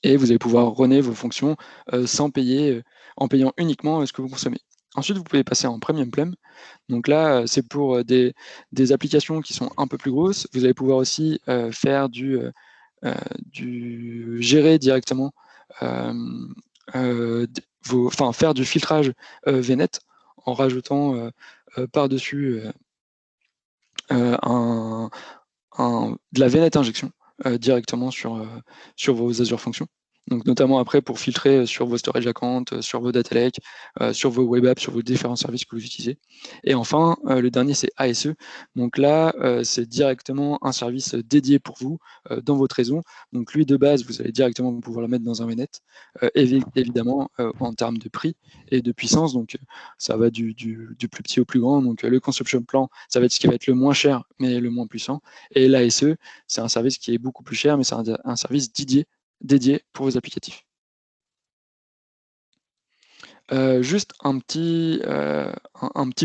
Et vous allez pouvoir runner vos fonctions sans payer, en payant uniquement ce que vous consommez. Ensuite, vous pouvez passer en Premium Plan. Donc là, c'est pour des applications qui sont un peu plus grosses. Vous allez pouvoir aussi faire gérer directement, faire du filtrage VNet en rajoutant par-dessus de la VNet injection directement sur vos Azure Functions. Donc notamment après pour filtrer sur vos storage accounts, sur vos data lakes, sur vos web apps, sur vos différents services que vous utilisez. Et enfin, le dernier c'est ASE. Donc là, c'est directement un service dédié pour vous dans votre réseau. Donc lui de base, vous allez directement pouvoir le mettre dans un VNet, évidemment en termes de prix et de puissance. Donc ça va du plus petit au plus grand. Donc le consumption plan, ça va être ce qui va être le moins cher mais le moins puissant. Et l'ASE, c'est un service qui est beaucoup plus cher, mais c'est un service dédié pour vos applicatifs. Juste un petit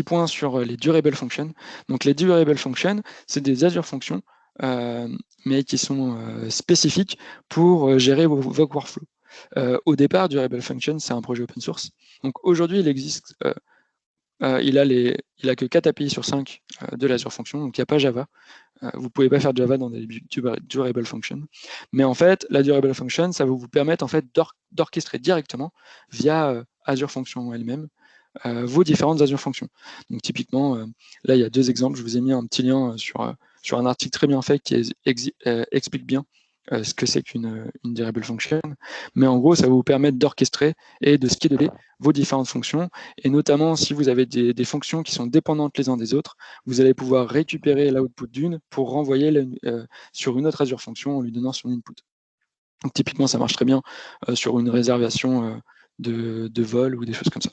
point sur les durable functions. Donc les durable functions, c'est des Azure Functions mais qui sont spécifiques pour gérer vos workflows. Au départ, Durable Function, c'est un projet open source. Donc aujourd'hui, il existe, il a que 4 API sur 5 de l'Azure Function, donc il n'y a pas Java. Vous ne pouvez pas faire Java dans des Durable Function. Mais en fait, la Durable Function, ça va vous permettre en fait, d'orchestrer directement via Azure Function elle-même vos différentes Azure Functions. Donc typiquement, là, il y a 2 exemples. Je vous ai mis un petit lien sur un article très bien fait qui explique bien ce que c'est qu'une Durable Function. Mais en gros, ça va vous permettre d'orchestrer et de scheduler vos différentes fonctions. Et notamment, si vous avez des fonctions qui sont dépendantes les uns des autres, vous allez pouvoir récupérer l'output d'une pour renvoyer sur une autre Azure Function en lui donnant son input. Donc typiquement, ça marche très bien sur une réservation de vol ou des choses comme ça.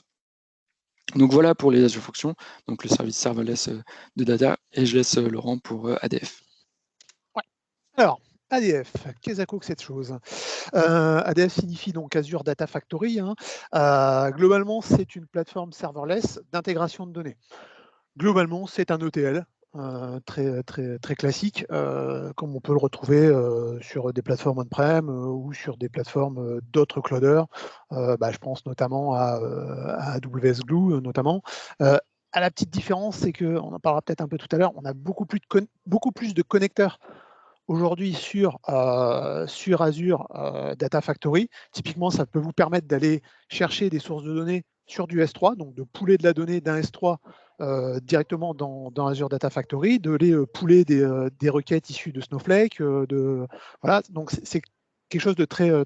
Donc voilà pour les Azure Functions, donc le service serverless de data, et je laisse Laurent pour ADF. Ouais. Alors, ADF, qu'est-ce que cette chose? ADF signifie donc Azure Data Factory. Globalement, c'est une plateforme serverless d'intégration de données. Globalement, c'est un ETL. Très classique, comme on peut le retrouver sur des plateformes on-prem ou sur des plateformes d'autres clouders. Je pense notamment à AWS Glue, notamment. À la petite différence, c'est qu'on en parlera peut-être un peu tout à l'heure, on a beaucoup plus de connecteurs aujourd'hui sur Azure Data Factory. Typiquement, ça peut vous permettre d'aller chercher des sources de données sur du S3, donc de pouler de la donnée d'un S3 directement dans Azure Data Factory, de les pouler des requêtes issues de Snowflake. Voilà, donc c'est quelque chose de très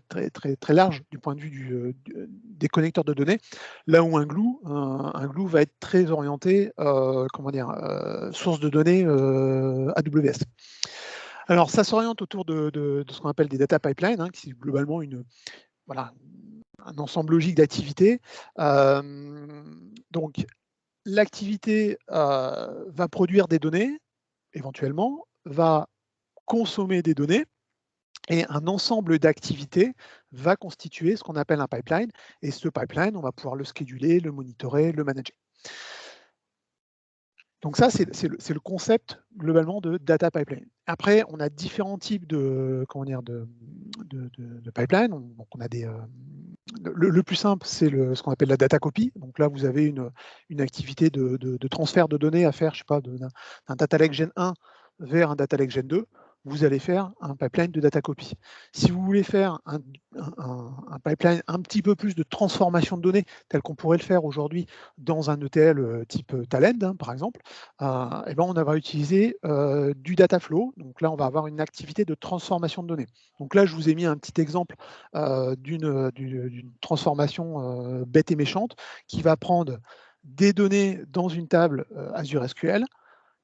large du point de vue des connecteurs de données, là où un Glue va être très orienté source de données AWS. Alors, ça s'oriente autour de ce qu'on appelle des data pipelines, qui est globalement un ensemble logique d'activités. Donc, l'activité va produire des données, éventuellement, va consommer des données, et un ensemble d'activités va constituer ce qu'on appelle un pipeline. Et ce pipeline, on va pouvoir le scheduler, le monitorer, le manager. Donc ça, c'est le concept globalement de data pipeline. Après, on a différents types de pipeline. Donc on a le plus simple, c'est ce qu'on appelle la data copy. Donc là, vous avez une activité de transfert de données à faire, je sais pas, d'un data lake Gen 1 vers un data lake Gen 2. Vous allez faire un pipeline de data copy. Si vous voulez faire un pipeline un petit peu plus de transformation de données, tel qu'on pourrait le faire aujourd'hui dans un ETL type Talend, par exemple, on va utiliser du data flow. Donc là, on va avoir une activité de transformation de données. Donc là, je vous ai mis un petit exemple d'une transformation bête et méchante qui va prendre des données dans une table Azure SQL,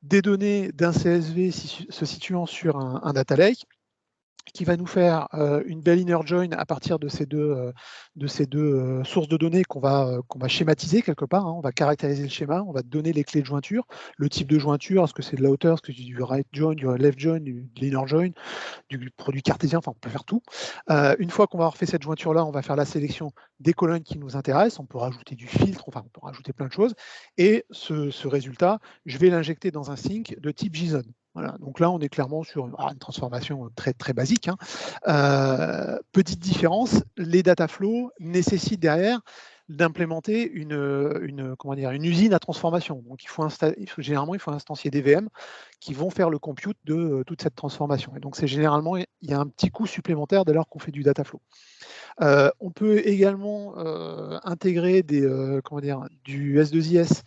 des données d'un CSV se situant sur un data lake, qui va nous faire une belle inner join à partir de ces deux sources de données qu'on va schématiser quelque part. On va caractériser le schéma, on va donner les clés de jointure, le type de jointure, est-ce que c'est de la hauteur, est-ce que c'est du right join, du left join, de l'inner join, du produit cartésien, enfin on peut faire tout. Une fois qu'on va avoir fait cette jointure-là, on va faire la sélection des colonnes qui nous intéressent, on peut rajouter du filtre, enfin on peut rajouter plein de choses, et ce résultat, je vais l'injecter dans un sync de type JSON. Voilà. Donc là, on est clairement sur une transformation très basique. Petite différence, les data flows nécessitent derrière d'implémenter une usine à transformation. Donc généralement, il faut instancier des VM qui vont faire le compute de toute cette transformation. Et donc généralement, il y a un petit coût supplémentaire dès lors qu'on fait du data flow. On peut également intégrer du S2IS,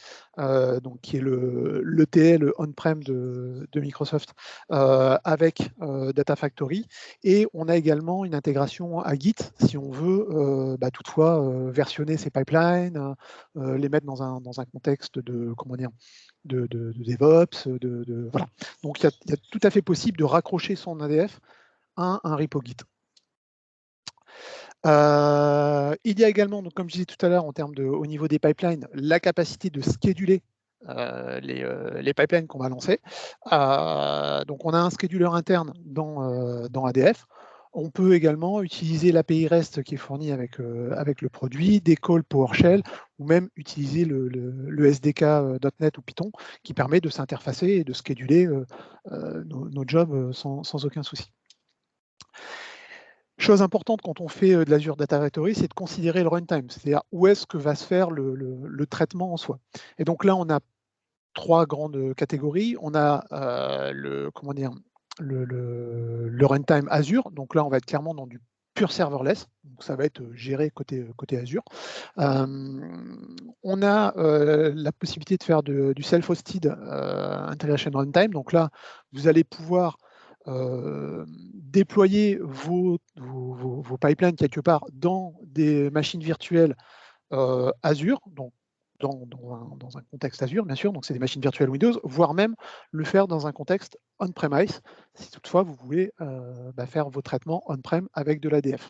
qui est l'ETL on-prem de Microsoft, avec Data Factory. Et on a également une intégration à Git, si on veut toutefois versionner ces pipelines, les mettre dans un contexte de DevOps. Voilà. Donc il y a tout à fait possible de raccrocher son ADF à un repo Git. Il y a également, donc, comme je disais tout à l'heure, au niveau des pipelines, la capacité de scheduler les pipelines qu'on va lancer. Donc on a un scheduler interne dans ADF. On peut également utiliser l'API REST qui est fournie avec le produit, des calls PowerShell, ou même utiliser le SDK .NET ou Python qui permet de s'interfacer et de scheduler nos jobs sans aucun souci. Chose importante quand on fait de l'Azure Data Factory, c'est de considérer le runtime, c'est-à-dire où est-ce que va se faire le traitement en soi. Et donc là, on a 3 grandes catégories. On a le runtime Azure. Donc là, on va être clairement dans du pur serverless. Donc ça va être géré côté Azure. On a la possibilité de faire du self-hosted integration runtime. Donc là, vous allez pouvoir déployer vos pipelines quelque part dans des machines virtuelles Azure, donc dans un contexte Azure, bien sûr, donc c'est des machines virtuelles Windows, voire même le faire dans un contexte on-premise, si toutefois vous voulez faire vos traitements on-prem avec de l'ADF.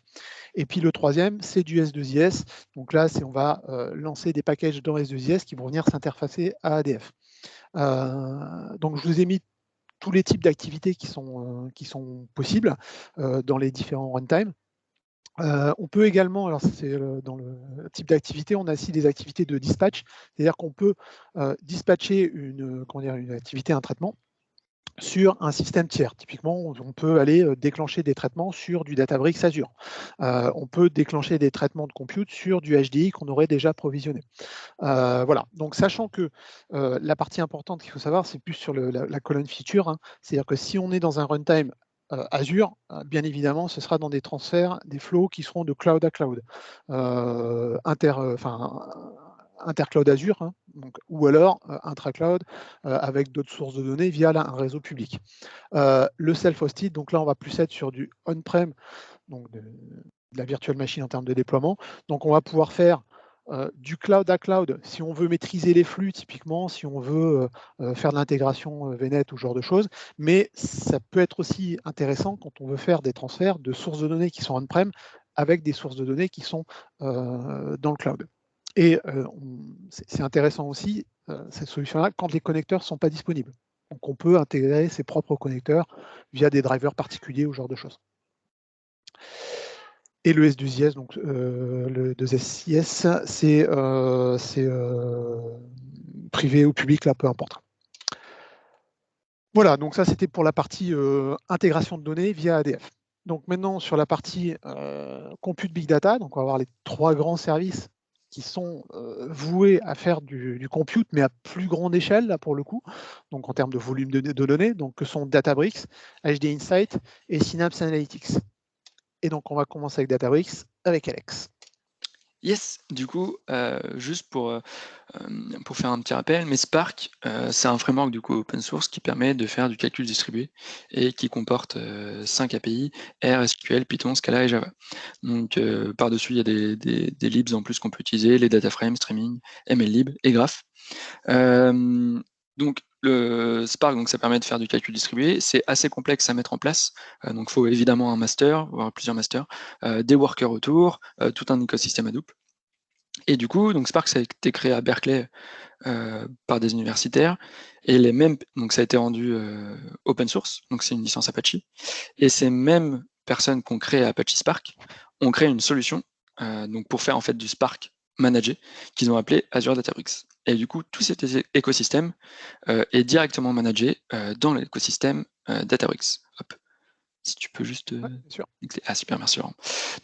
Et puis le troisième, c'est du S2IS. Donc là, on va lancer des packages dans S2IS qui vont venir s'interfacer à ADF. Donc je vous ai mis tous les types d'activités qui sont possibles dans les différents runtime. On peut également, alors c'est dans le type d'activité, on a aussi des activités de dispatch, c'est-à-dire qu'on peut dispatcher une activité, un traitement sur un système tiers. Typiquement, on peut aller déclencher des traitements sur du Databricks Azure. On peut déclencher des traitements de compute sur du HDI qu'on aurait déjà provisionné. Voilà, donc sachant que la partie importante qu'il faut savoir, c'est plus sur la colonne feature, hein. C'est-à-dire que si on est dans un runtime Azure, bien évidemment, ce sera dans des transferts, des flows qui seront de cloud à cloud, intercloud Azure, hein, donc, ou alors intracloud avec d'autres sources de données via un réseau public. Le self-hosted, donc là, on va plus être sur du on-prem, donc de la virtual machine en termes de déploiement. Donc, on va pouvoir faire du cloud à cloud, si on veut maîtriser les flux, typiquement, si on veut faire de l'intégration VNet ou ce genre de choses, mais ça peut être aussi intéressant quand on veut faire des transferts de sources de données qui sont on-prem avec des sources de données qui sont dans le cloud. Et c'est intéressant aussi, cette solution-là, quand les connecteurs ne sont pas disponibles. Donc on peut intégrer ses propres connecteurs via des drivers particuliers ou ce genre de choses. Et le S2IS, donc le 2SIS, c'est privé ou public, là, peu importe. Voilà, donc ça c'était pour la partie intégration de données via ADF. Donc maintenant sur la partie compute big data, donc on va avoir les 3 grands services qui sont voués à faire du compute, mais à plus grande échelle, là pour le coup, donc en termes de volume de données, donc que sont Databricks, HD Insight et Synapse Analytics. Et donc, on va commencer avec Databricks, avec Alex. Yes, du coup, juste pour faire un petit rappel, mais Spark, c'est un framework du coup open source qui permet de faire du calcul distribué et qui comporte 5 API, R, SQL, Python, Scala et Java. Donc par-dessus, il y a des libs en plus qu'on peut utiliser, les data frames, streaming, MLlib et Graph. Donc le Spark, donc ça permet de faire du calcul distribué. C'est assez complexe à mettre en place. Donc il faut évidemment un master, voire plusieurs masters, des workers autour, tout un écosystème Hadoop. Et du coup, donc Spark, ça a été créé à Berkeley par des universitaires. Et donc ça a été rendu open source, donc c'est une licence Apache. Et ces mêmes personnes qui ont créé Apache Spark ont créé une solution donc pour faire en fait du Spark managé qu'ils ont appelé Azure Databricks. Et du coup, tout cet écosystème est directement managé dans l'écosystème Databricks. Hop. Si tu peux juste... Ouais, bien sûr. Ah super, merci Laurent.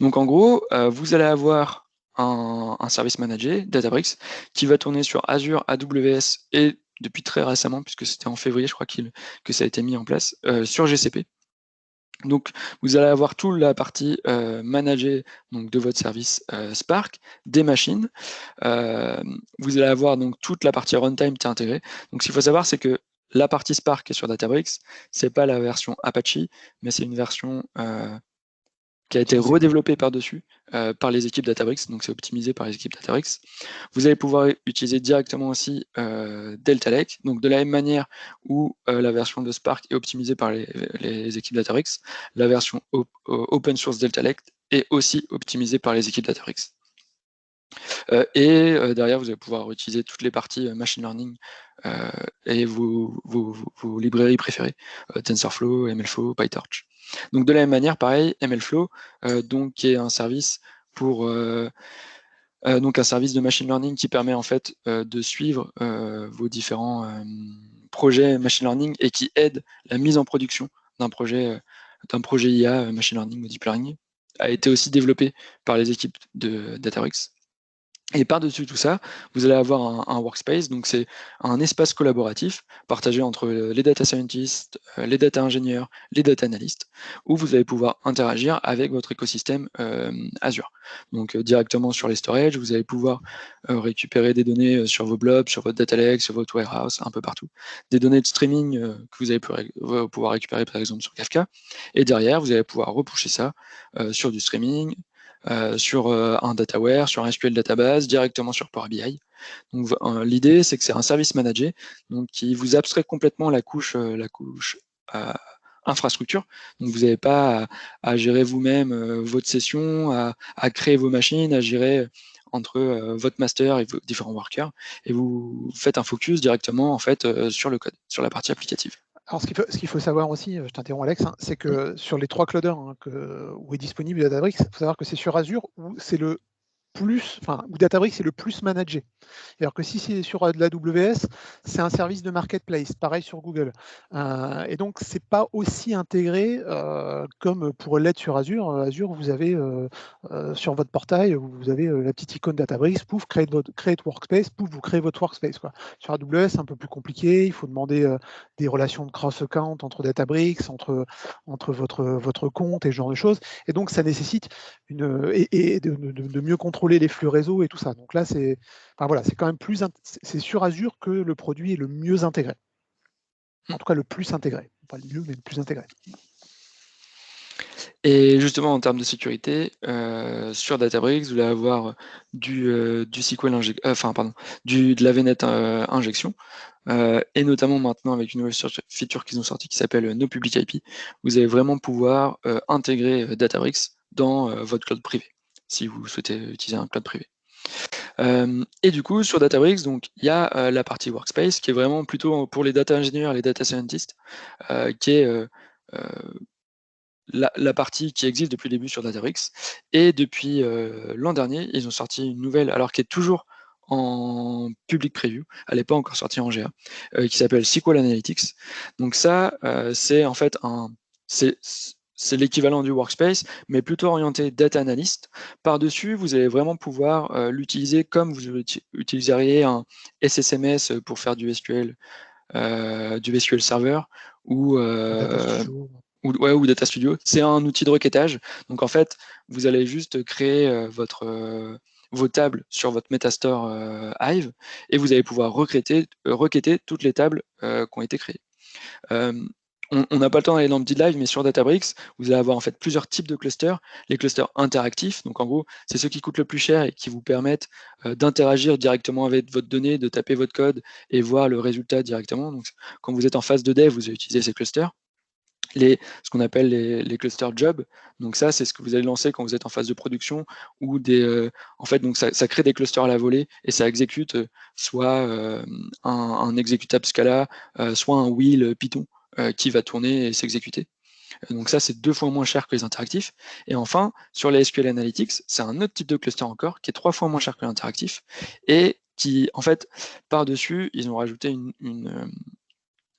Donc en gros, vous allez avoir un service managé, Databricks, qui va tourner sur Azure, AWS et depuis très récemment, puisque c'était en février, je crois que ça a été mis en place, sur GCP. Donc, vous allez avoir toute la partie managée donc, de votre service Spark, des machines. Vous allez avoir donc toute la partie runtime qui est intégrée. Donc, ce qu'il faut savoir, c'est que la partie Spark qui est sur Databricks, c'est pas la version Apache, mais c'est une version qui a été redéveloppée par-dessus par les équipes Databricks. Donc, c'est optimisé par les équipes Databricks. Vous allez pouvoir utiliser directement aussi Delta Lake. Donc, de la même manière où la version de Spark est optimisée par les équipes Databricks, la version open source Delta Lake est aussi optimisée par les équipes Databricks. Derrière, vous allez pouvoir utiliser toutes les parties machine learning et vos librairies préférées, TensorFlow, MLflow, PyTorch. Donc de la même manière, pareil, MLflow, donc qui est un service donc un service de machine learning qui permet en fait de suivre vos différents projets machine learning et qui aide la mise en production d'un projet IA machine learning ou deep learning, a été aussi développé par les équipes de Databricks. Et par-dessus tout ça, vous allez avoir un workspace, donc c'est un espace collaboratif partagé entre les data scientists, les data ingénieurs, les data analysts, où vous allez pouvoir interagir avec votre écosystème Azure. Donc directement sur les storages, vous allez pouvoir récupérer des données sur vos blobs, sur votre data lake, sur votre warehouse, un peu partout. Des données de streaming que vous allez pouvoir récupérer par exemple sur Kafka. Et derrière, vous allez pouvoir repousser ça sur du streaming, sur un dataware, sur un SQL database, directement sur Power BI. Donc l'idée, c'est que c'est un service managé, donc qui vous abstrait complètement la couche infrastructure. Donc vous n'avez pas à gérer vous-même votre session, à créer vos machines, à gérer entre votre master et vos différents workers, et vous faites un focus directement en fait sur le code, sur la partie applicative. Alors, ce qu'il faut savoir aussi, je t'interromps Alex, hein, c'est que sur les 3 clouders où est disponible Databricks, il faut savoir que c'est sur Azure où c'est le plus, où Databricks est le plus managé. Alors que si c'est sur de l'AWS, c'est un service de marketplace, pareil sur Google. Et donc, c'est pas aussi intégré comme pourrait l'être sur Azure. Azure, vous avez sur votre portail, vous avez la petite icône Databricks, pouf, create workspace, pouf, vous créez votre workspace. Quoi. Sur AWS, c'est un peu plus compliqué. Il faut demander des relations de cross-account entre Databricks, entre votre compte et ce genre de choses. Et donc, ça nécessite de mieux contrôler les flux réseau et tout ça. Donc là, c'est quand même c'est sur Azure que le produit est le mieux intégré. En tout cas, le plus intégré. Pas le mieux, mais le plus intégré. Et justement, en termes de sécurité, sur Databricks, vous allez avoir du SQL de la VNet injection, et notamment maintenant avec une nouvelle feature qu'ils ont sortie qui s'appelle No Public IP, vous allez vraiment pouvoir intégrer Databricks dans votre cloud privé, si vous souhaitez utiliser un cloud privé. Et du coup, sur Databricks, donc il y a la partie workspace qui est vraiment plutôt pour les data ingénieurs et les data scientists, qui est la partie qui existe depuis le début sur Databricks. Et depuis l'an dernier, ils ont sorti une nouvelle, alors qui est toujours en public preview, elle n'est pas encore sortie en GA, qui s'appelle SQL Analytics. Donc ça, c'est en fait c'est l'équivalent du workspace, mais plutôt orienté data analyst. Par-dessus, vous allez vraiment pouvoir l'utiliser comme vous utiliseriez un SSMS pour faire du SQL Server ou Data Studio. C'est un outil de requêtage. Donc en fait, vous allez juste créer vos tables sur votre Metastore Hive et vous allez pouvoir requêter toutes les tables qui ont été créées. On n'a pas le temps d'aller dans le petit live, mais sur Databricks, vous allez avoir en fait plusieurs types de clusters. Les clusters interactifs, donc en gros, c'est ceux qui coûtent le plus cher et qui vous permettent d'interagir directement avec votre donnée, de taper votre code et voir le résultat directement. Donc, quand vous êtes en phase de dev, vous allez utiliser ces clusters. Ce qu'on appelle les clusters job. Donc ça, c'est ce que vous allez lancer quand vous êtes en phase de production ou en fait, donc ça crée des clusters à la volée et ça exécute soit un exécutable Scala, soit un wheel Python qui va tourner et s'exécuter. Donc ça, c'est 2 fois moins cher que les interactifs. Et enfin, sur les SQL Analytics, c'est un autre type de cluster encore qui est 3 fois moins cher que l'interactif et qui, en fait, par-dessus, ils ont rajouté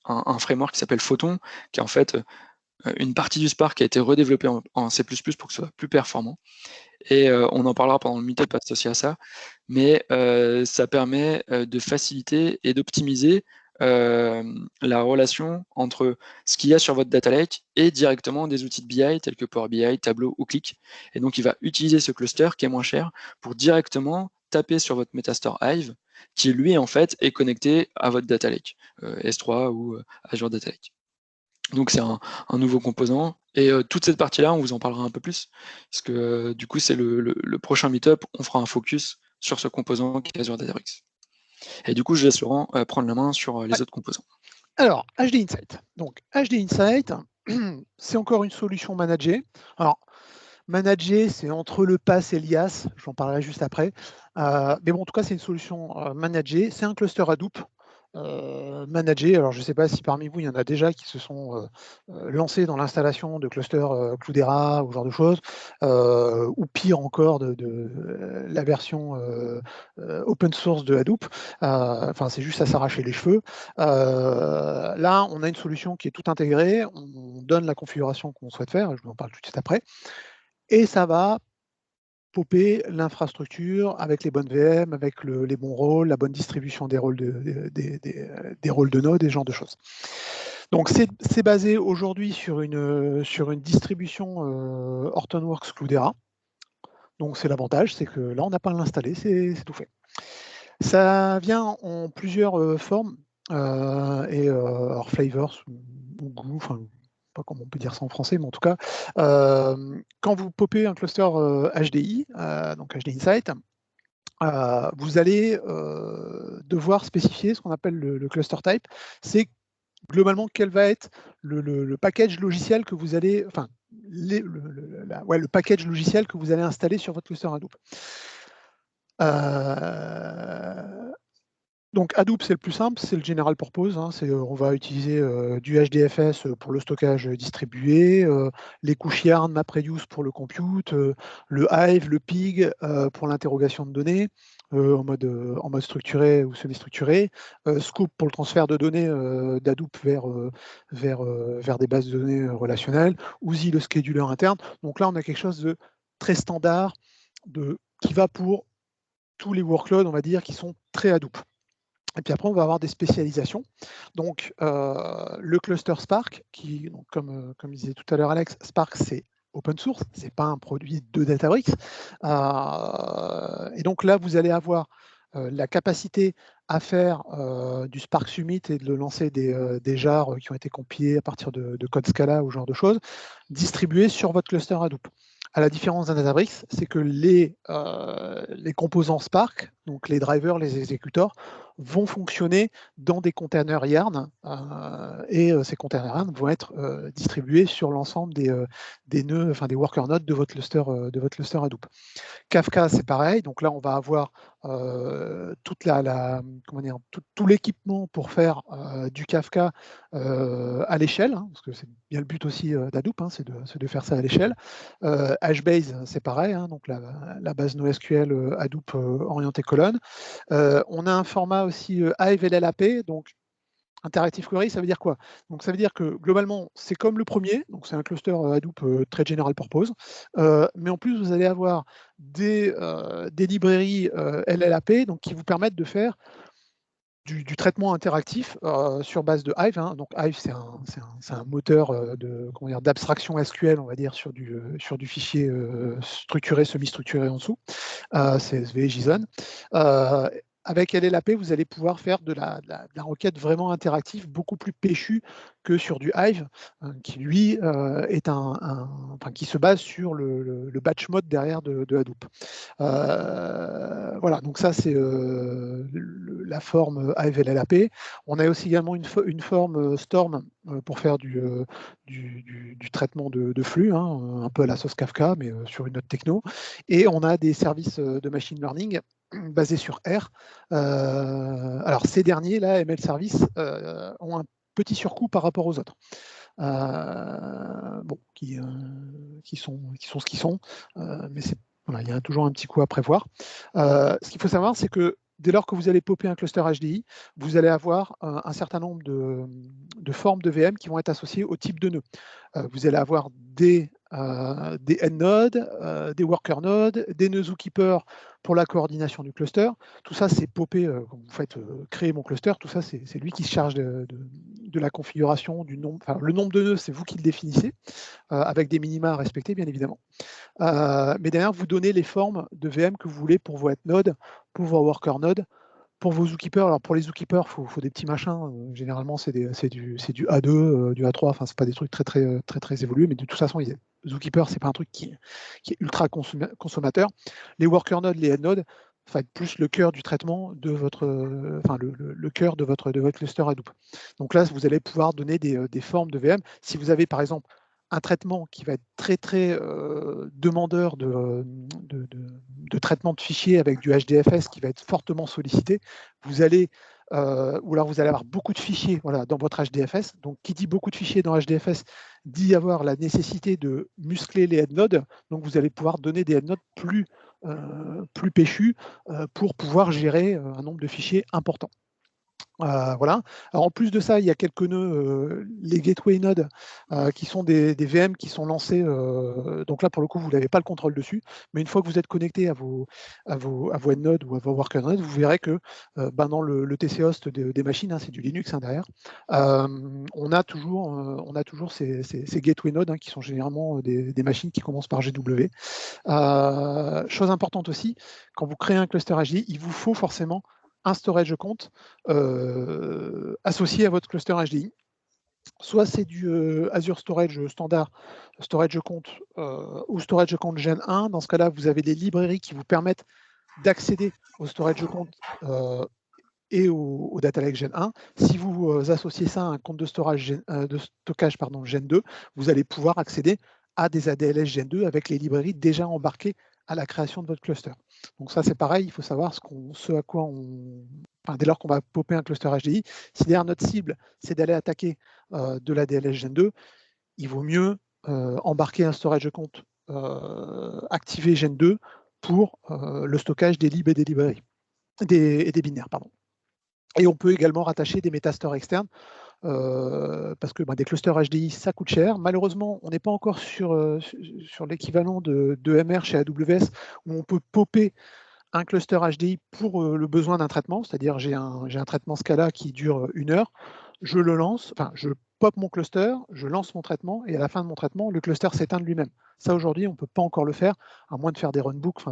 un framework qui s'appelle Photon, qui est en fait une partie du Spark qui a été redéveloppée en C++ pour que ce soit plus performant. Et on en parlera pendant le meetup associé à ça, mais ça permet de faciliter et d'optimiser la relation entre ce qu'il y a sur votre data lake et directement des outils de BI tels que Power BI, Tableau ou Qlik. Et donc il va utiliser ce cluster qui est moins cher pour directement taper sur votre Metastore Hive qui lui en fait est connecté à votre data lake, S3 ou Azure Data Lake. Donc c'est un nouveau composant. Et toute cette partie-là, on vous en parlera un peu plus, parce que du coup, c'est le prochain meetup, on fera un focus sur ce composant qui est Azure Databricks. Et du coup, je laisse Laurent prendre la main sur les autres composants. Alors, HD Insight. Donc, HD Insight, c'est encore une solution managée. Alors, Manager, c'est entre le PaaS et l'IaaS, j'en parlerai juste après. Mais bon, en tout cas, c'est une solution managée. C'est un cluster Hadoop managé. Alors, je ne sais pas si parmi vous, il y en a déjà qui se sont lancés dans l'installation de clusters Cloudera ou ce genre de choses, ou pire encore, de la version open source de Hadoop. Enfin, c'est juste à s'arracher les cheveux. Là, on a une solution qui est tout intégrée. On donne la configuration qu'on souhaite faire. Je vous en parle tout de suite après. Et ça va popper l'infrastructure avec les bonnes VM, avec les bons rôles, la bonne distribution des rôles des rôles de node et ce genre de choses. Donc c'est basé aujourd'hui sur une distribution Hortonworks Cloudera. Donc c'est l'avantage, c'est que là on n'a pas à l'installer, c'est tout fait. Ça vient en plusieurs formes alors flavors ou goûts, enfin pas comment on peut dire ça en français, mais en tout cas, quand vous popez un cluster HDI, donc HDI Insight, vous allez devoir spécifier ce qu'on appelle le cluster type. C'est globalement quel va être le package logiciel que vous allez, enfin, le package logiciel que vous allez installer sur votre cluster Hadoop. Donc Hadoop, c'est le plus simple, c'est le general purpose. On va utiliser du HDFS pour le stockage distribué, les couches Yarn, MapReduce pour le compute, le Hive, le Pig pour l'interrogation de données en mode structuré ou semi-structuré, Scoop pour le transfert de données d'Hadoop vers des bases de données relationnelles, Oozie le scheduler interne. Donc là, on a quelque chose de très standard qui va pour tous les workloads, on va dire, qui sont très Hadoop. Et puis après, on va avoir des spécialisations. Donc, le cluster Spark, donc, comme disait tout à l'heure Alex, Spark, c'est open source, ce n'est pas un produit de Databricks. Et donc là, vous allez avoir la capacité à faire du Spark Summit et de le lancer des jars qui ont été compilés à partir de code Scala ou ce genre de choses, distribués sur votre cluster Hadoop. À la différence d'un Databricks, c'est que les composants Spark, donc les drivers, les exécuteurs, vont fonctionner dans des containers Yarn et ces containers Yarn vont être distribués sur l'ensemble des nœuds, enfin des worker nodes de votre cluster Hadoop. Kafka, c'est pareil. Donc là, on va avoir tout l'équipement pour faire du Kafka à l'échelle, parce que c'est bien le but aussi d'Hadoop, c'est de faire ça à l'échelle. HBase, c'est pareil, donc la base NoSQL Hadoop orientée colonne. On a un format aussi Hive LLAP, donc Interactive Query, ça veut dire quoi? Donc ça veut dire que globalement, c'est comme le premier, donc c'est un cluster Hadoop très general purpose, mais en plus vous allez avoir des librairies LLAP donc, qui vous permettent de faire du traitement interactif sur base de Hive. Donc Hive, c'est un moteur d'abstraction SQL, on va dire, sur du fichier structuré, semi-structuré en dessous, CSV, JSON. Avec LLAP, vous allez pouvoir faire de la requête vraiment interactive, beaucoup plus péchue que sur du Hive, qui lui qui se base sur le batch mode derrière de Hadoop. Voilà, donc ça c'est la forme Hive LLAP. On a aussi également une forme Storm pour faire du traitement de flux, un peu à la sauce Kafka, mais sur une autre techno. Et on a des services de machine learning basés sur R. Alors ces derniers, là, ML Service, ont un petit surcoût par rapport aux autres. Qui sont ce qu'ils sont, mais il y a toujours un petit coup à prévoir. Ce qu'il faut savoir, c'est que dès lors que vous allez popper un cluster HDI, vous allez avoir un certain nombre de formes de VM qui vont être associées au type de nœud. Vous allez avoir des end-nodes, des worker nodes, des nœuds zookeeper pour la coordination du cluster. Tout ça, c'est popé quand vous faites créer mon cluster. Tout ça, c'est lui qui se charge de la configuration du nombre. Enfin, le nombre de nœuds, c'est vous qui le définissez, avec des minima à respecter, bien évidemment. Mais derrière, vous donnez les formes de VM que vous voulez pour vos nodes, pour vos worker nodes, pour vos zookeepers. Alors pour les zookeepers, il faut des petits machins. Généralement, c'est du A2, du A3. Enfin, c'est pas des trucs très évolués, mais de toute façon, zookeeper, c'est pas un truc qui est ultra consommateur. Les worker nodes, les head nodes, ça va être plus le cœur du traitement de votre, le cœur de votre cluster Hadoop. Donc là, vous allez pouvoir donner des formes de VM. Si vous avez par exemple un traitement qui va être très très demandeur de traitement de fichiers avec du HDFS qui va être fortement sollicité, vous allez ou alors vous allez avoir beaucoup de fichiers dans votre HDFS. Donc, qui dit beaucoup de fichiers dans HDFS dit avoir la nécessité de muscler les headnodes. Donc, vous allez pouvoir donner des headnodes plus péchus pour pouvoir gérer un nombre de fichiers important. Voilà. Alors, en plus de ça, il y a quelques nœuds, les gateway nodes, qui sont des VM qui sont lancés. Donc là, pour le coup, vous n'avez pas le contrôle dessus. Mais une fois que vous êtes connecté à vos headnodes ou à vos worker nodes, vous verrez que dans le TC host des machines, c'est du Linux derrière, on a toujours ces gateway nodes qui sont généralement des machines qui commencent par GW. Chose importante aussi, quand vous créez un cluster HDI, il vous faut forcément un storage compte associé à votre cluster HDI. Soit c'est du Azure Storage standard, storage compte ou storage compte Gen 1. Dans ce cas-là, vous avez des librairies qui vous permettent d'accéder au storage compte et au data lake Gen 1. Si vous associez ça à un compte de stockage Gen 2, vous allez pouvoir accéder à des ADLS Gen 2 avec les librairies déjà embarquées à la création de votre cluster. Donc ça, c'est pareil, il faut savoir dès lors qu'on va popper un cluster HDI, si derrière notre cible, c'est d'aller attaquer de la DLS Gen 2, il vaut mieux embarquer un storage compte activé Gen 2 pour le stockage des libs et des librairies, et des binaires, pardon. Et on peut également rattacher des metastores externes, parce que des clusters HDI, ça coûte cher. Malheureusement, on n'est pas encore sur l'équivalent de MR chez AWS, où on peut popper un cluster HDI pour le besoin d'un traitement, c'est-à-dire j'ai un traitement Scala qui dure 1 heure, je le lance, je pop mon cluster, je lance mon traitement, et à la fin de mon traitement, le cluster s'éteint de lui-même. Ça, aujourd'hui, on ne peut pas encore le faire, à moins de faire des runbooks,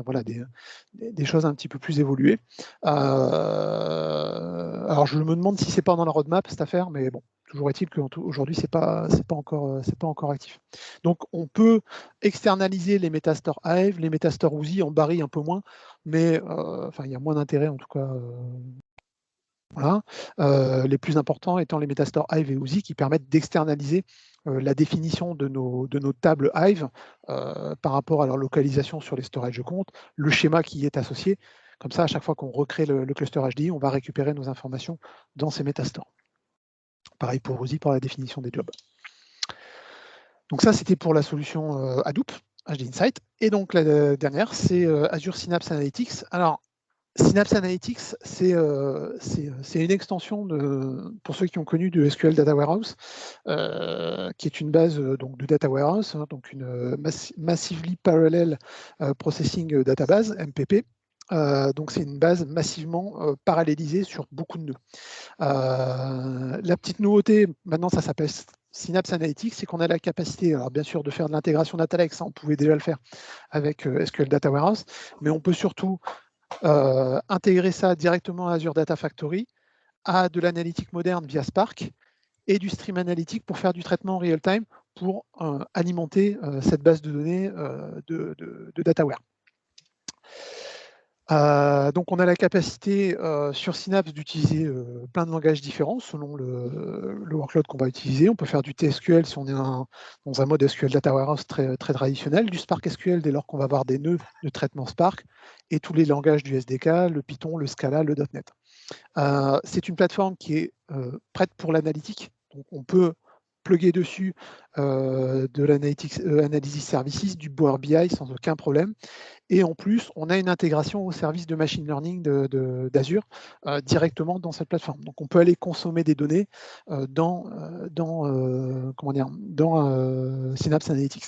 des choses un petit peu plus évoluées. Alors, je me demande si c'est pas dans la roadmap, cette affaire, mais bon, toujours est-il qu'aujourd'hui, c'est pas encore actif. Donc, on peut externaliser les Metastore Hive, les Metastore Oozie, en baril un peu moins, mais il y a moins d'intérêt en tout cas. Voilà. Les plus importants étant les Metastore Hive et Oozie qui permettent d'externaliser la définition de nos tables Hive par rapport à leur localisation sur les storage comptes, le schéma qui y est associé. Comme ça, à chaque fois qu'on recrée le cluster HDI, on va récupérer nos informations dans ces Metastore. Pareil pour Oozie pour la définition des jobs. Donc ça, c'était pour la solution Hadoop, HD Insight. Et donc la dernière, c'est Azure Synapse Analytics. Alors, Synapse Analytics, c'est une extension pour ceux qui ont connu de SQL Data Warehouse, qui est une base donc de Data Warehouse, donc une Massively Parallel Processing Database, MPP. Donc c'est une base massivement parallélisée sur beaucoup de nœuds. La petite nouveauté, maintenant ça s'appelle Synapse Analytics, c'est qu'on a la capacité, alors bien sûr, de faire de l'intégration Data Lake, ça on pouvait déjà le faire avec SQL Data Warehouse, mais on peut surtout intégrer ça directement à Azure Data Factory, à de l'analytique moderne via Spark et du stream analytique pour faire du traitement en real-time pour alimenter cette base de données de DataWare. Donc on a la capacité sur Synapse d'utiliser plein de langages différents selon le workload qu'on va utiliser. On peut faire du TSQL si on est dans un mode SQL Data Warehouse très, très traditionnel, du Spark SQL dès lors qu'on va avoir des nœuds de traitement Spark, et tous les langages du SDK, le Python, le Scala, le .NET. C'est une plateforme qui est prête pour l'analytique, donc on peut plugger dessus de l'Analytics Analysis Services, du Power BI sans aucun problème. Et en plus, on a une intégration au service de machine learning d'Azure directement dans cette plateforme. Donc, on peut aller consommer des données dans Synapse Analytics.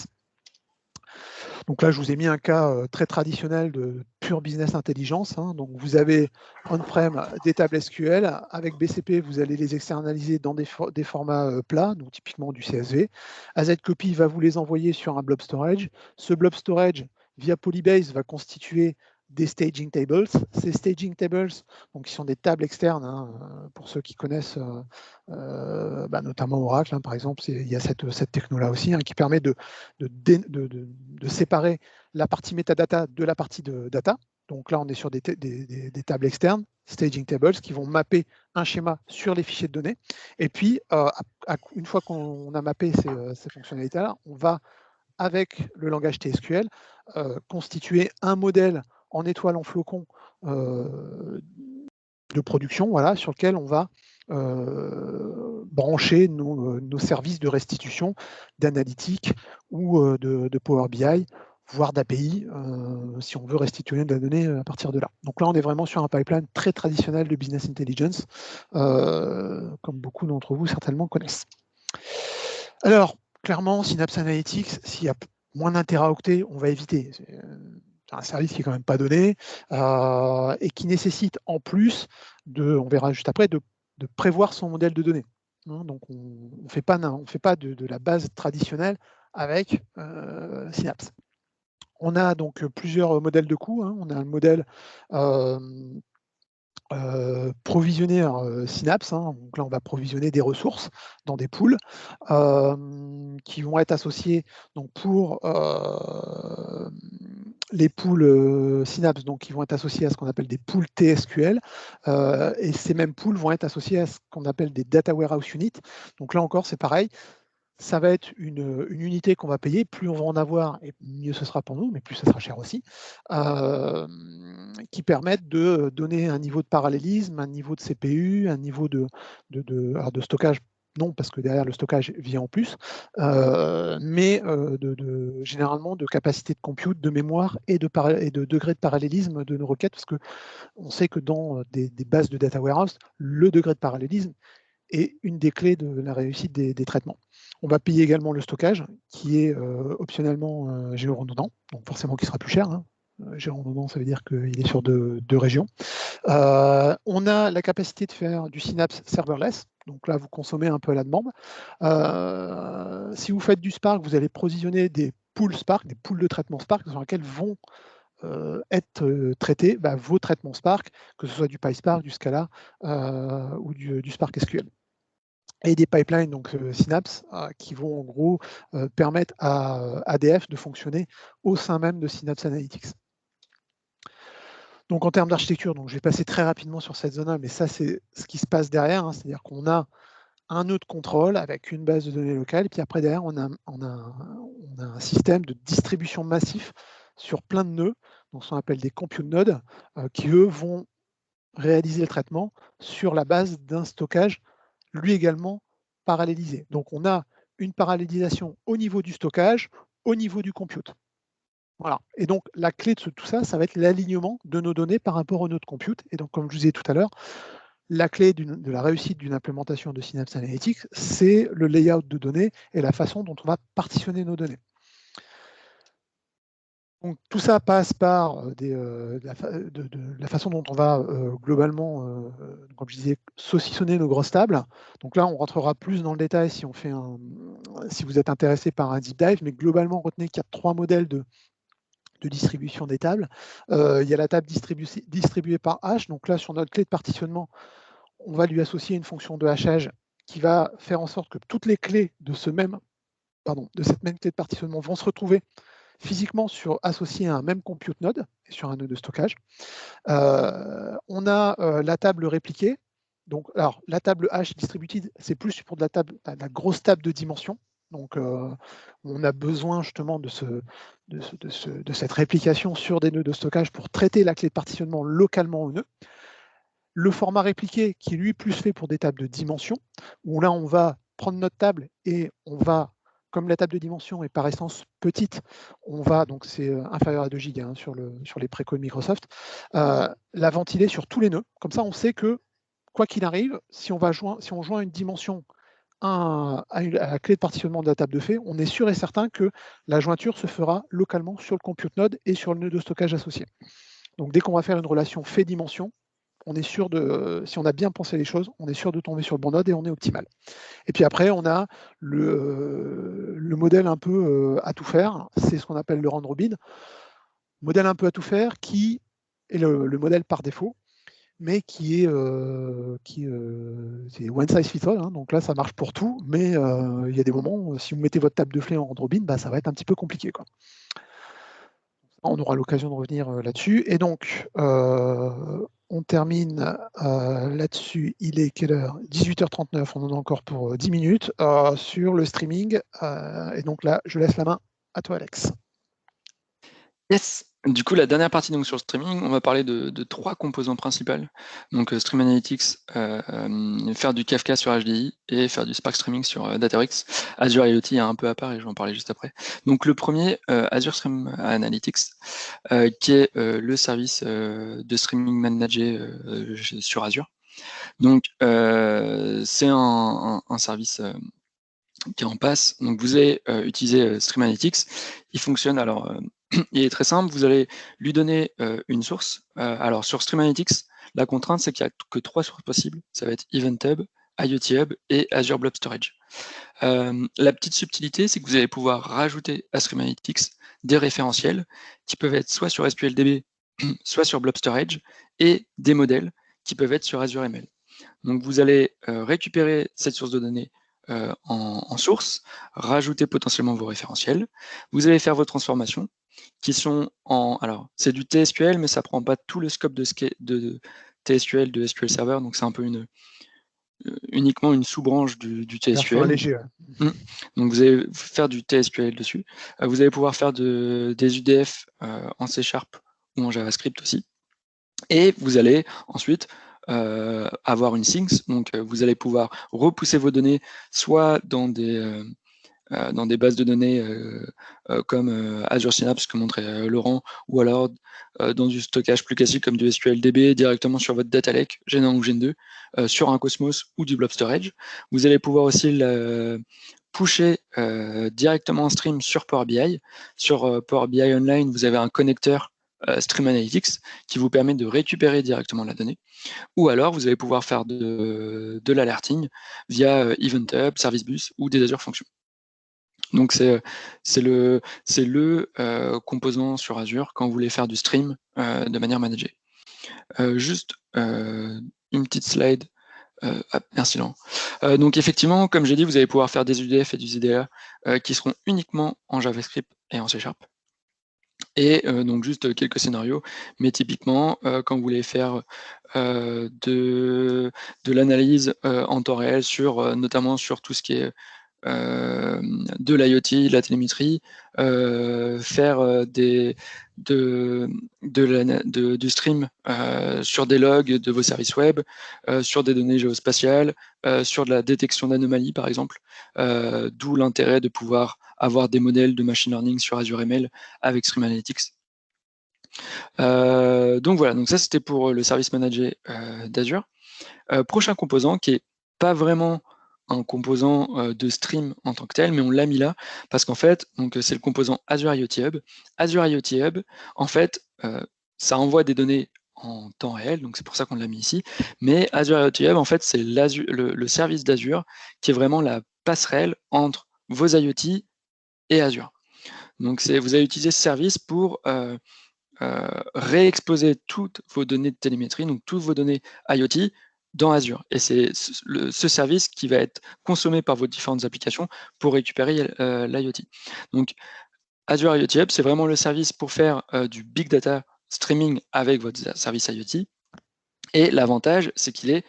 Donc là, je vous ai mis un cas très traditionnel de pure business intelligence. Donc, vous avez on-prem des tables SQL. Avec BCP, vous allez les externaliser dans des formats plats, donc typiquement du CSV. AZCopy va vous les envoyer sur un blob storage. Ce blob storage, via Polybase, va constituer des staging tables. Ces staging tables, donc, qui sont des tables externes, pour ceux qui connaissent notamment Oracle, par exemple, il y a cette techno-là aussi, qui permet de séparer la partie metadata de la partie de data. Donc là, on est sur des tables externes. staging tables qui vont mapper un schéma sur les fichiers de données. Et puis, une fois qu'on a mappé ces fonctionnalités-là, on va, avec le langage TSQL, constituer un modèle en étoile en flocon de production, voilà, sur lequel on va brancher nos services de restitution, d'analytique ou de Power BI, voire d'API, si on veut restituer de la donnée à partir de là. Donc là, on est vraiment sur un pipeline très traditionnel de business intelligence, comme beaucoup d'entre vous certainement connaissent. Alors, clairement, Synapse Analytics, s'il y a moins d'un téraoctet, on va éviter. C'est un service qui est quand même pas donné et qui nécessite en plus, on verra juste après, de prévoir son modèle de données. Donc, on ne fait pas de la base traditionnelle avec Synapse. On a donc plusieurs modèles de coûts. On a un modèle provisionner Synapse, donc là on va provisionner des ressources dans des pools qui vont être associés donc pour les pools Synapse, donc qui vont être associés à ce qu'on appelle des pools TSQL et ces mêmes pools vont être associés à ce qu'on appelle des data warehouse units. Donc là encore c'est pareil. Ça va être une unité qu'on va payer. Plus on va en avoir, et mieux ce sera pour nous, mais plus ce sera cher aussi, qui permettent de donner un niveau de parallélisme, un niveau de CPU, un niveau de stockage, non, parce que derrière le stockage vient en plus, mais généralement de capacité de compute, de mémoire et de degré de parallélisme de nos requêtes, parce qu'on sait que dans des bases de data warehouse, le degré de parallélisme est une des clés de la réussite des traitements. On va payer également le stockage, qui est optionnellement géoredondant, donc forcément qui sera plus cher. Géoredondant, ça veut dire qu'il est sur deux régions. On a la capacité de faire du Synapse serverless, donc là vous consommez un peu à la demande. Si vous faites du Spark, vous allez provisionner des pools Spark, des pools de traitement Spark sur lesquels vont être traités vos traitements Spark, que ce soit du PySpark, du Scala ou du Spark SQL. Et des pipelines, donc Synapse, qui vont en gros permettre à ADF de fonctionner au sein même de Synapse Analytics. Donc en termes d'architecture, je vais passer très rapidement sur cette zone-là, mais ça c'est ce qui se passe derrière, c'est-à-dire qu'on a un nœud de contrôle avec une base de données locale, et puis après derrière on a un système de distribution massif sur plein de nœuds, donc ce qu'on appelle des compute nodes, qui eux vont réaliser le traitement sur la base d'un stockage lui également parallélisé. Donc on a une parallélisation au niveau du stockage, au niveau du compute. Voilà. Et donc la clé de tout ça, ça va être l'alignement de nos données par rapport au node compute. Et donc comme je vous disais tout à l'heure, la clé de la réussite d'une implémentation de Synapse Analytics, c'est le layout de données et la façon dont on va partitionner nos données. Donc, tout ça passe par la façon dont on va globalement, comme je disais, saucissonner nos grosses tables. Donc là, on rentrera plus dans le détail si vous êtes intéressé par un deep dive, mais globalement, retenez qu'il y a 3 modèles de distribution des tables. Il y a la table distribuée par hash. Donc là, sur notre clé de partitionnement, on va lui associer une fonction de hachage qui va faire en sorte que toutes les clés de cette même clé de partitionnement vont se retrouver physiquement associé à un même compute node et sur un nœud de stockage. On a la table répliquée. Donc, alors, la table hash distributed, c'est plus pour de la grosse table de dimension. Donc, on a besoin justement de cette réplication sur des nœuds de stockage pour traiter la clé de partitionnement localement au nœud. Le format répliqué, qui est lui plus fait pour des tables de dimension, où là, on va prendre notre table et on va, comme la table de dimension est par essence petite, donc c'est inférieur à 2 Go sur les préco de Microsoft, la ventiler sur tous les nœuds. Comme ça, on sait que, quoi qu'il arrive, si on joint une dimension à la clé de partitionnement de la table de fait, on est sûr et certain que la jointure se fera localement sur le compute node et sur le nœud de stockage associé. Donc dès qu'on va faire une relation fait-dimension, on est sûr si on a bien pensé les choses, on est sûr de tomber sur le bon node et on est optimal. Et puis après, on a le modèle un peu à tout faire, c'est ce qu'on appelle le round robin. Modèle un peu à tout faire qui est le modèle par défaut, mais qui est c'est one size fits all. Donc là, ça marche pour tout, mais il y a des moments, si vous mettez votre table de flé en round robin, ça va être un petit peu compliqué, quoi. On aura l'occasion de revenir là-dessus. Et donc, on termine là-dessus. Il est quelle heure? 18h39, on en a encore pour 10 minutes sur le streaming. Et donc là, je laisse la main à toi, Alex. Yes. Du coup, la dernière partie donc, sur le streaming, on va parler de 3 composants principaux. Donc Stream Analytics, faire du Kafka sur HDI et faire du Spark Streaming sur Databricks. Azure IoT est un peu à part et je vais en parler juste après. Donc le premier, Azure Stream Analytics, qui est le service de streaming managé sur Azure. Donc c'est un service qui est en passe. Donc vous allez utiliser Stream Analytics. Il fonctionne alors. Il est très simple, vous allez lui donner une source. Alors sur Stream Analytics, la contrainte, c'est qu'il n'y a que 3 sources possibles. Ça va être Event Hub, IoT Hub et Azure Blob Storage. La petite subtilité, c'est que vous allez pouvoir rajouter à Stream Analytics des référentiels qui peuvent être soit sur SQLDB, soit sur Blob Storage, et des modèles qui peuvent être sur Azure ML. Donc vous allez récupérer cette source de données en source, rajouter potentiellement vos référentiels. Vous allez faire vos transformations qui sont alors c'est du TSQL, mais ça prend pas tout le scope de TSQL, de SQL Server, donc c'est un peu uniquement une sous-branche du TSQL. Léger, ouais. Donc vous allez faire du TSQL dessus. Vous allez pouvoir faire des UDF en C# ou en JavaScript aussi. Et vous allez ensuite avoir une Syncs, donc vous allez pouvoir repousser vos données soit dans des bases de données comme Azure Synapse que montrait Laurent, ou alors dans du stockage plus classique comme du SQLDB directement sur votre data lake, Gen 1 ou Gen 2, sur un Cosmos ou du Blob Storage. Vous allez pouvoir aussi pusher directement en stream sur Power BI. Sur Power BI Online, vous avez un connecteur Stream Analytics qui vous permet de récupérer directement la donnée. Ou alors, vous allez pouvoir faire de l'alerting via Event Hub, Service Bus ou des Azure Functions. Donc c'est le composant sur Azure quand vous voulez faire du stream de manière managée. Juste une petite slide. Merci Laurent. Donc effectivement, comme j'ai dit, vous allez pouvoir faire des UDF et du ZDA qui seront uniquement en JavaScript et en C#. Et donc juste quelques scénarios, mais typiquement quand vous voulez faire de l'analyse en temps réel notamment sur tout ce qui est de l'IoT, la télémétrie, faire du stream sur des logs de vos services web, sur des données géospatiales, sur de la détection d'anomalies par exemple, d'où l'intérêt de pouvoir avoir des modèles de machine learning sur Azure ML avec Stream Analytics. Donc voilà, donc ça c'était pour le service manager d'Azure. Prochain composant qui est pas vraiment un composant de stream en tant que tel, mais on l'a mis là parce qu'en fait, donc c'est le composant Azure IoT Hub. Azure IoT Hub, en fait, ça envoie des données en temps réel, donc c'est pour ça qu'on l'a mis ici. Mais Azure IoT Hub, en fait, c'est le service d'Azure qui est vraiment la passerelle entre vos IoT et Azure. Donc vous allez utiliser ce service pour réexposer toutes vos données de télémétrie, donc toutes vos données IoT, dans Azure. Et c'est ce service qui va être consommé par vos différentes applications pour récupérer l'IoT. Donc, Azure IoT Hub, c'est vraiment le service pour faire du big data streaming avec votre service IoT. Et l'avantage, c'est qu'il est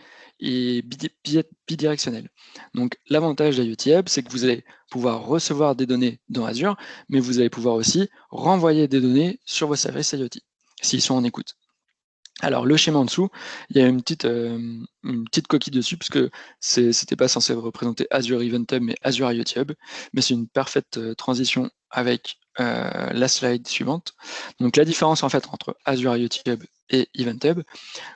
bidirectionnel. Donc, l'avantage d'IoT Hub, c'est que vous allez pouvoir recevoir des données dans Azure, mais vous allez pouvoir aussi renvoyer des données sur vos services IoT, s'ils sont en écoute. Alors le schéma en dessous, il y a une petite coquille dessus, parce que c'était pas censé représenter Azure Event Hub, mais Azure IoT Hub, mais c'est une parfaite transition avec la slide suivante. Donc la différence en fait entre Azure IoT Hub et Event Hub,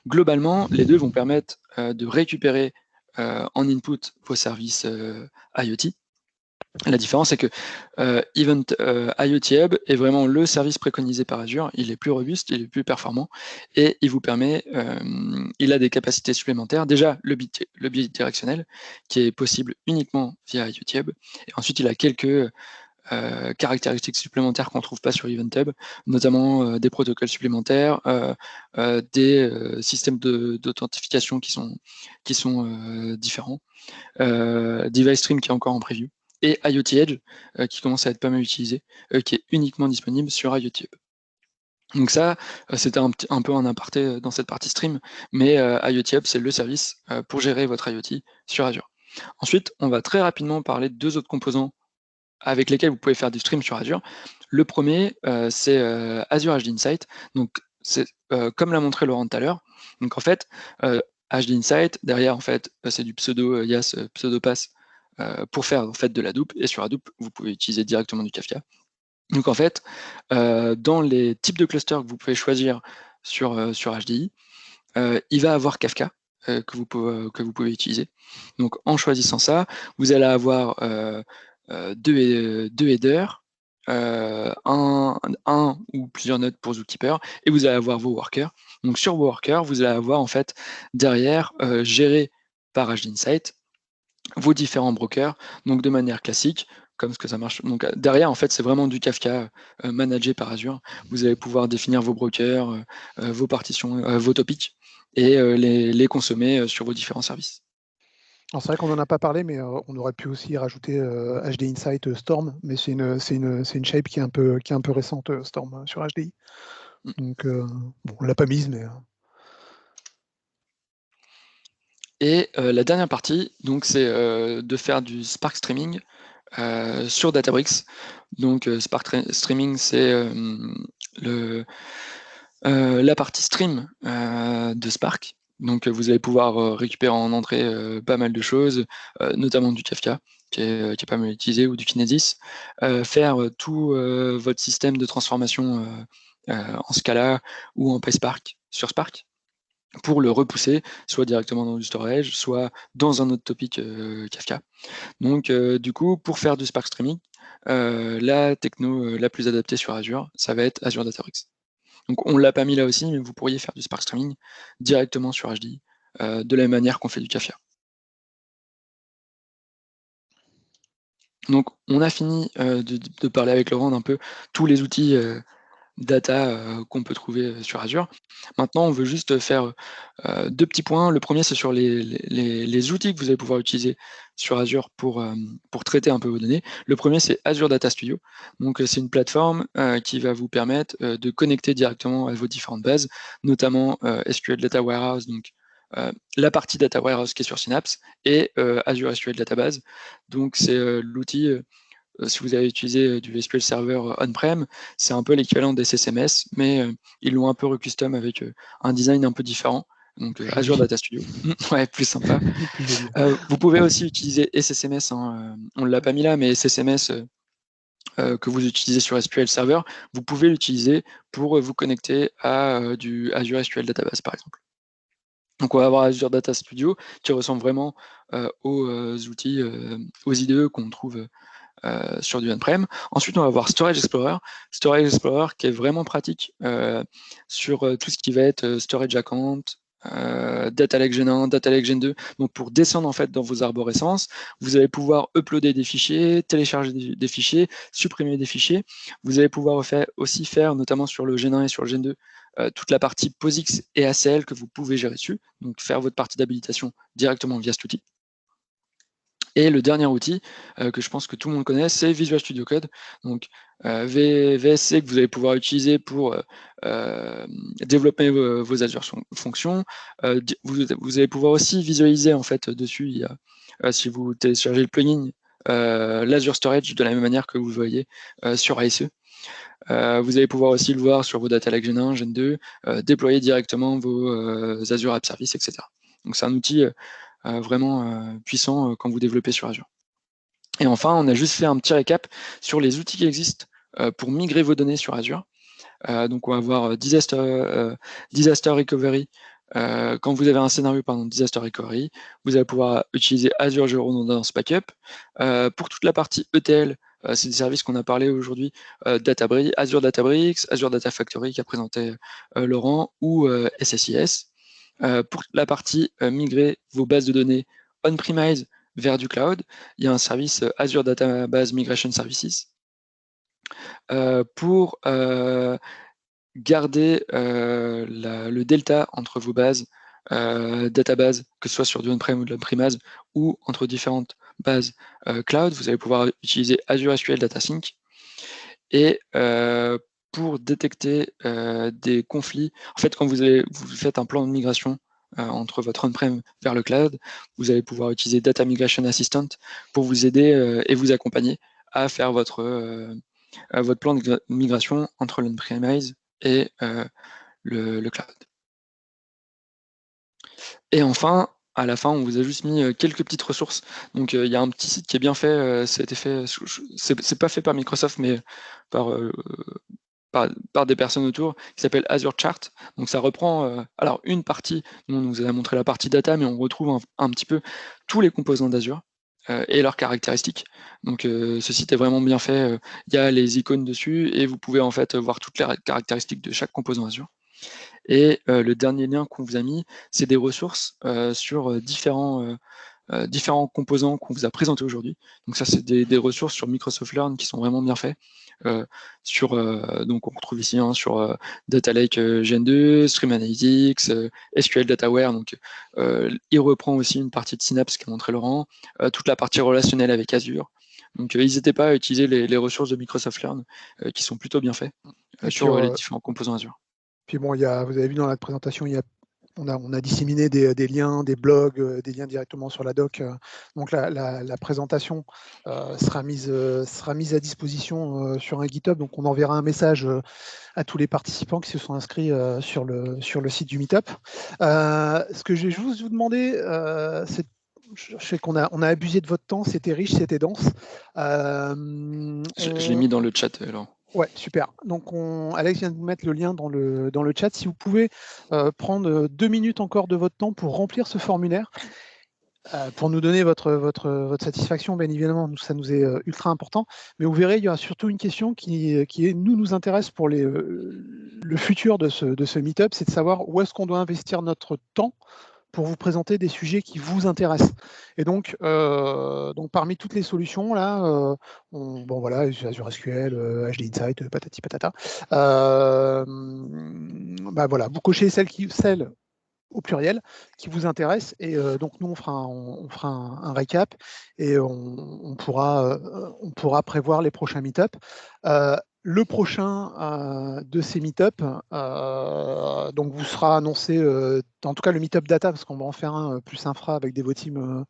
globalement, les deux vont permettre de récupérer en input vos services IoT. La différence, c'est que IoT Hub est vraiment le service préconisé par Azure. Il est plus robuste, il est plus performant et il vous permet, il a des capacités supplémentaires. Déjà, le bidirectionnel qui est possible uniquement via IoT Hub. Et ensuite, il a quelques caractéristiques supplémentaires qu'on ne trouve pas sur Event Hub, notamment des protocoles supplémentaires, des systèmes d'authentification qui sont différents, Device Stream qui est encore en preview, et IoT Edge qui commence à être pas mal utilisé, qui est uniquement disponible sur IoT Hub. Donc ça, c'était un peu un aparté dans cette partie stream, mais IoT Hub, c'est le service pour gérer votre IoT sur Azure. Ensuite, on va très rapidement parler de 2 autres composants avec lesquels vous pouvez faire du stream sur Azure. Le premier, c'est Azure HD Insight. Donc, c'est comme l'a montré Laurent tout à l'heure. Donc, en fait, HD Insight, derrière, en fait, c'est du pseudo YAS, pseudo pass pour faire en fait de la Hadoop. Et sur Hadoop, vous pouvez utiliser directement du Kafka. Donc, en fait, dans les types de clusters que vous pouvez choisir sur HDI, il va avoir Kafka que vous pouvez utiliser. Donc, en choisissant ça, vous allez avoir 2 headers, un ou plusieurs nodes pour Zookeeper, et vous allez avoir vos workers. Donc sur vos workers, vous allez avoir en fait derrière, géré par HD Insight, vos différents brokers, donc de manière classique, comme ce que ça marche. Donc derrière, en fait, c'est vraiment du Kafka managé par Azure. Vous allez pouvoir définir vos brokers, vos partitions, vos topics, et les consommer sur vos différents services. Alors c'est vrai qu'on n'en a pas parlé, mais on aurait pu aussi rajouter HD Insight Storm, mais c'est une shape qui est un peu récente, Storm, sur HDI. Donc, bon, on ne l'a pas mise, mais... Et la dernière partie, donc, c'est de faire du Spark Streaming sur Databricks. Donc Spark Streaming, c'est la partie stream de Spark. Donc vous allez pouvoir récupérer en entrée pas mal de choses, notamment du Kafka, qui est pas mal utilisé, ou du Kinesis. Faire tout votre système de transformation en Scala ou en PySpark sur Spark, pour le repousser, soit directement dans du storage, soit dans un autre topic Kafka. Donc du coup, pour faire du Spark Streaming, la techno la plus adaptée sur Azure, ça va être Azure Databricks. Donc on ne l'a pas mis là aussi, mais vous pourriez faire du Spark Streaming directement sur HDI, de la même manière qu'on fait du Kafka. Donc on a fini de parler avec Laurent d'un peu tous les outils data qu'on peut trouver sur Azure. Maintenant, on veut juste faire 2 petits points. Le premier, c'est sur les outils que vous allez pouvoir utiliser sur Azure pour traiter un peu vos données. Le premier, c'est Azure Data Studio. Donc, c'est une plateforme qui va vous permettre de connecter directement à vos différentes bases, notamment SQL Data Warehouse, donc la partie Data Warehouse qui est sur Synapse, et Azure SQL Database. Donc, c'est l'outil... si vous avez utilisé du SQL Server on-prem, c'est un peu l'équivalent des SSMS, mais ils l'ont un peu recustom avec un design un peu différent. Donc Azure Data Studio, ouais, plus sympa. Vous pouvez aussi utiliser SSMS, hein, on ne l'a pas mis là, mais SSMS que vous utilisez sur SQL Server, vous pouvez l'utiliser pour vous connecter à du Azure SQL Database, par exemple. Donc on va avoir Azure Data Studio qui ressemble vraiment aux outils, aux IDE qu'on trouve sur du on-prem. Ensuite, on va avoir Storage Explorer. Storage Explorer qui est vraiment pratique sur tout ce qui va être Storage Account, Data Lake Gen 1, Data Lake Gen 2. Donc pour descendre en fait dans vos arborescences, vous allez pouvoir uploader des fichiers, télécharger des fichiers, supprimer des fichiers. Vous allez pouvoir aussi faire, notamment sur le Gen 1 et sur le Gen 2, toute la partie POSIX et ACL que vous pouvez gérer dessus. Donc faire votre partie d'habilitation directement via cet outil. Et le dernier outil que je pense que tout le monde connaît, c'est Visual Studio Code. Donc VSC que vous allez pouvoir utiliser pour développer vos Azure fonctions. Vous allez pouvoir aussi visualiser en fait dessus. Il y a, si vous téléchargez le plugin, l'Azure Storage de la même manière que vous voyez sur ASE. Vous allez pouvoir aussi le voir sur vos data lake Gen 1, Gen 2, déployer directement vos Azure App Services, etc. Donc c'est un outil vraiment puissant quand vous développez sur Azure. Et enfin, on a juste fait un petit récap sur les outils qui existent pour migrer vos données sur Azure. Donc on va voir Disaster Recovery. Quand vous avez un scénario, Disaster Recovery, vous allez pouvoir utiliser Azure Redundance Backup. Pour toute la partie ETL, c'est des services qu'on a parlé aujourd'hui, Azure Databricks, Azure Data Factory qu'a présenté Laurent, ou SSIS. Pour la partie migrer vos bases de données on-premise vers du cloud, il y a un service Azure Database Migration Services. Pour garder le delta entre vos bases, databases, que ce soit sur du on-prem ou de l'on-premise, ou entre différentes bases cloud, vous allez pouvoir utiliser Azure SQL Data Sync. Et pour détecter des conflits. En fait, quand vous faites un plan de migration entre votre on-prem vers le cloud, vous allez pouvoir utiliser Data Migration Assistant pour vous aider et vous accompagner à faire votre plan de migration entre l'on-premise et le cloud. Et enfin, à la fin, on vous a juste mis quelques petites ressources. Donc, il y a un petit site qui est bien fait. Ça a été fait. C'est pas fait par Microsoft, mais par des personnes autour, qui s'appelle Azure Chart. Donc, ça reprend alors une partie. Nous, on nous a montré la partie data, mais on retrouve un petit peu tous les composants d'Azure et leurs caractéristiques. Donc, ce site est vraiment bien fait. Il y a les icônes dessus et vous pouvez en fait voir toutes les caractéristiques de chaque composant Azure. Et le dernier lien qu'on vous a mis, c'est des ressources sur différents composants qu'on vous a présentés aujourd'hui. Donc ça, c'est des ressources sur Microsoft Learn qui sont vraiment bien faits. Donc on retrouve ici sur Data Lake Gen 2, Stream Analytics, SQL Dataware. Donc il reprend aussi une partie de Synapse qu'a montré Laurent, toute la partie relationnelle avec Azure. Donc n'hésitez pas à utiliser les ressources de Microsoft Learn qui sont plutôt bien faits sur les différents composants Azure. Puis bon, vous avez vu dans la présentation, on a disséminé des liens, des blogs, des liens directement sur la doc. Donc la présentation sera mise à disposition sur un GitHub. Donc on enverra un message à tous les participants qui se sont inscrits sur le site du Meetup. Ce que je vais juste vous demander, c'est je sais qu'on a abusé de votre temps, c'était riche, c'était dense. Je l'ai mis dans le chat, alors. Ouais, super. Donc, Alex vient de vous mettre le lien dans le chat. Si vous pouvez prendre 2 minutes encore de votre temps pour remplir ce formulaire, pour nous donner votre satisfaction, bien évidemment, ça nous est ultra important. Mais vous verrez, il y aura surtout une question qui nous intéresse pour le futur de ce meet-up, c'est de savoir où est-ce qu'on doit investir notre temps pour vous présenter des sujets qui vous intéressent. Et donc parmi toutes les solutions, là, bon voilà, Azure SQL, HD Insight, patati patata. Bah voilà, vous cochez celle au pluriel qui vous intéresse, et donc nous on fera un récap et on pourra prévoir les prochains meet-up. Le prochain de ces meet-up donc vous sera annoncé, en tout cas le meet-up data, parce qu'on va en faire un plus infra avec Devoteam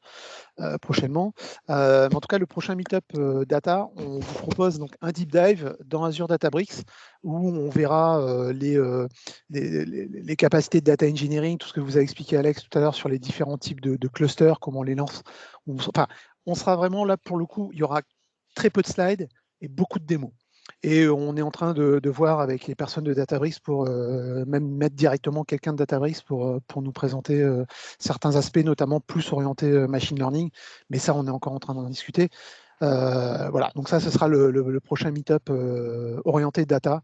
prochainement. Mais en tout cas, le prochain meet-up data, on vous propose donc un deep dive dans Azure Databricks où on verra les capacités de data engineering, tout ce que vous a expliqué Alex tout à l'heure sur les différents types de clusters, comment on les lance. Enfin, on sera vraiment là pour le coup, il y aura très peu de slides et beaucoup de démos. Et on est en train de voir avec les personnes de Databricks pour même mettre directement quelqu'un de Databricks pour nous présenter certains aspects, notamment plus orientés machine learning. Mais ça, on est encore en train d'en discuter. Voilà, donc ça, ce sera le prochain meet-up orienté data.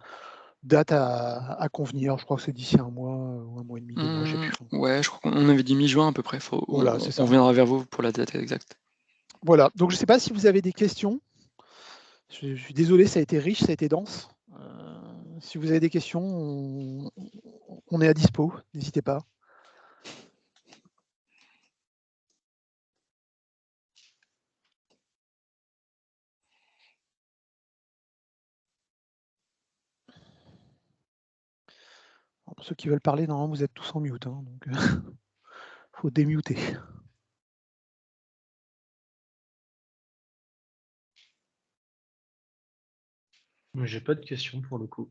Date à convenir, je crois que c'est d'ici un mois ou un mois et demi, 2 mois, je sais plus. Ouais, je crois qu'on avait dit mi-juin à peu près. Voilà, c'est ça. On reviendra vers vous pour la date exacte. Voilà, donc je ne sais pas si vous avez des questions. Je suis désolé, ça a été riche, ça a été dense. Si vous avez des questions, on est à dispo, n'hésitez pas. Pour ceux qui veulent parler, normalement vous êtes tous en mute, hein, donc faut démuter. J'ai pas de questions pour le coup.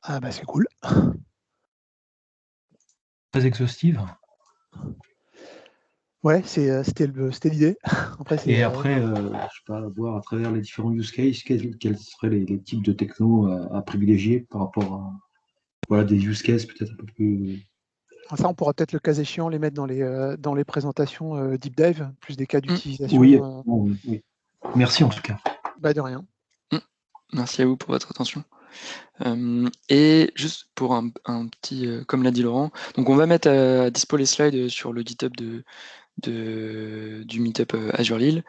Ah bah c'est cool. Très exhaustive. Ouais, c'était l'idée. Après, et après, je sais pas, voir à travers les différents use cases, quels seraient les types de techno à privilégier par rapport à des use cases peut-être un peu plus. Ça, on pourra peut-être, le cas échéant, les mettre dans les présentations deep dive, plus des cas d'utilisation. Oui, oui. Merci en tout cas. Bah, de rien. Merci à vous pour votre attention. Et juste pour un petit, comme l'a dit Laurent, donc on va mettre à dispo les slides sur le GitHub du Meetup Azure Lille,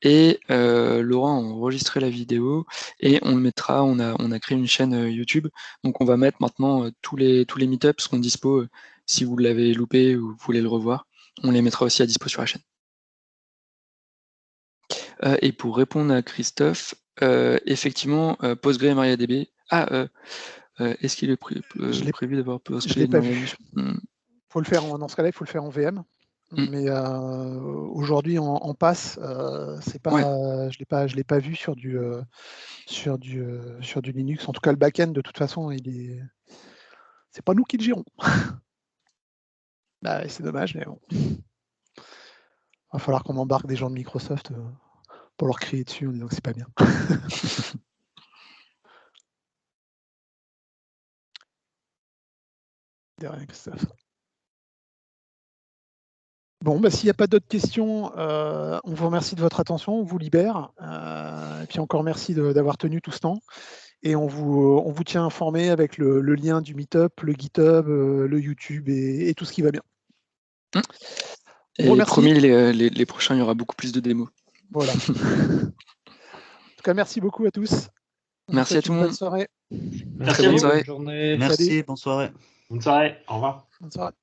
et Laurent a enregistré la vidéo et on le mettra, on a créé une chaîne YouTube, donc on va mettre maintenant tous les Meetups seront dispo, si vous l'avez loupé ou vous voulez le revoir, on les mettra aussi à dispo sur la chaîne. Et pour répondre à Christophe, effectivement, Postgre et MariaDB Est-ce qu'il est Je l'ai- prévu d'avoir je l'ai pas vu. Hmm. Faut le faire dans ce cas-là, il faut le faire en VM. Mais aujourd'hui en pass, c'est pas, je l'ai pas vu sur du Linux. En tout cas, le back-end de toute façon, c'est pas nous qui le gérons. Bah, c'est dommage, mais bon. Va falloir qu'on embarque des gens de Microsoft pour leur crier dessus en disant que c'est pas bien. De rien, Christophe. Bon, bah, s'il n'y a pas d'autres questions, on vous remercie de votre attention, on vous libère. Et puis encore merci d'avoir tenu tout ce temps. Et on vous tient informé avec le lien du Meetup, le GitHub, le YouTube et tout ce qui va bien. Et promis, les prochains, il y aura beaucoup plus de démos. Voilà. En tout cas, merci beaucoup à tous. Merci à tout le monde. Bonne soirée. Merci à vous. Bonne soirée. Bonne journée. Merci, Bonne soirée. Bonne soirée. Au revoir. Bonne soirée.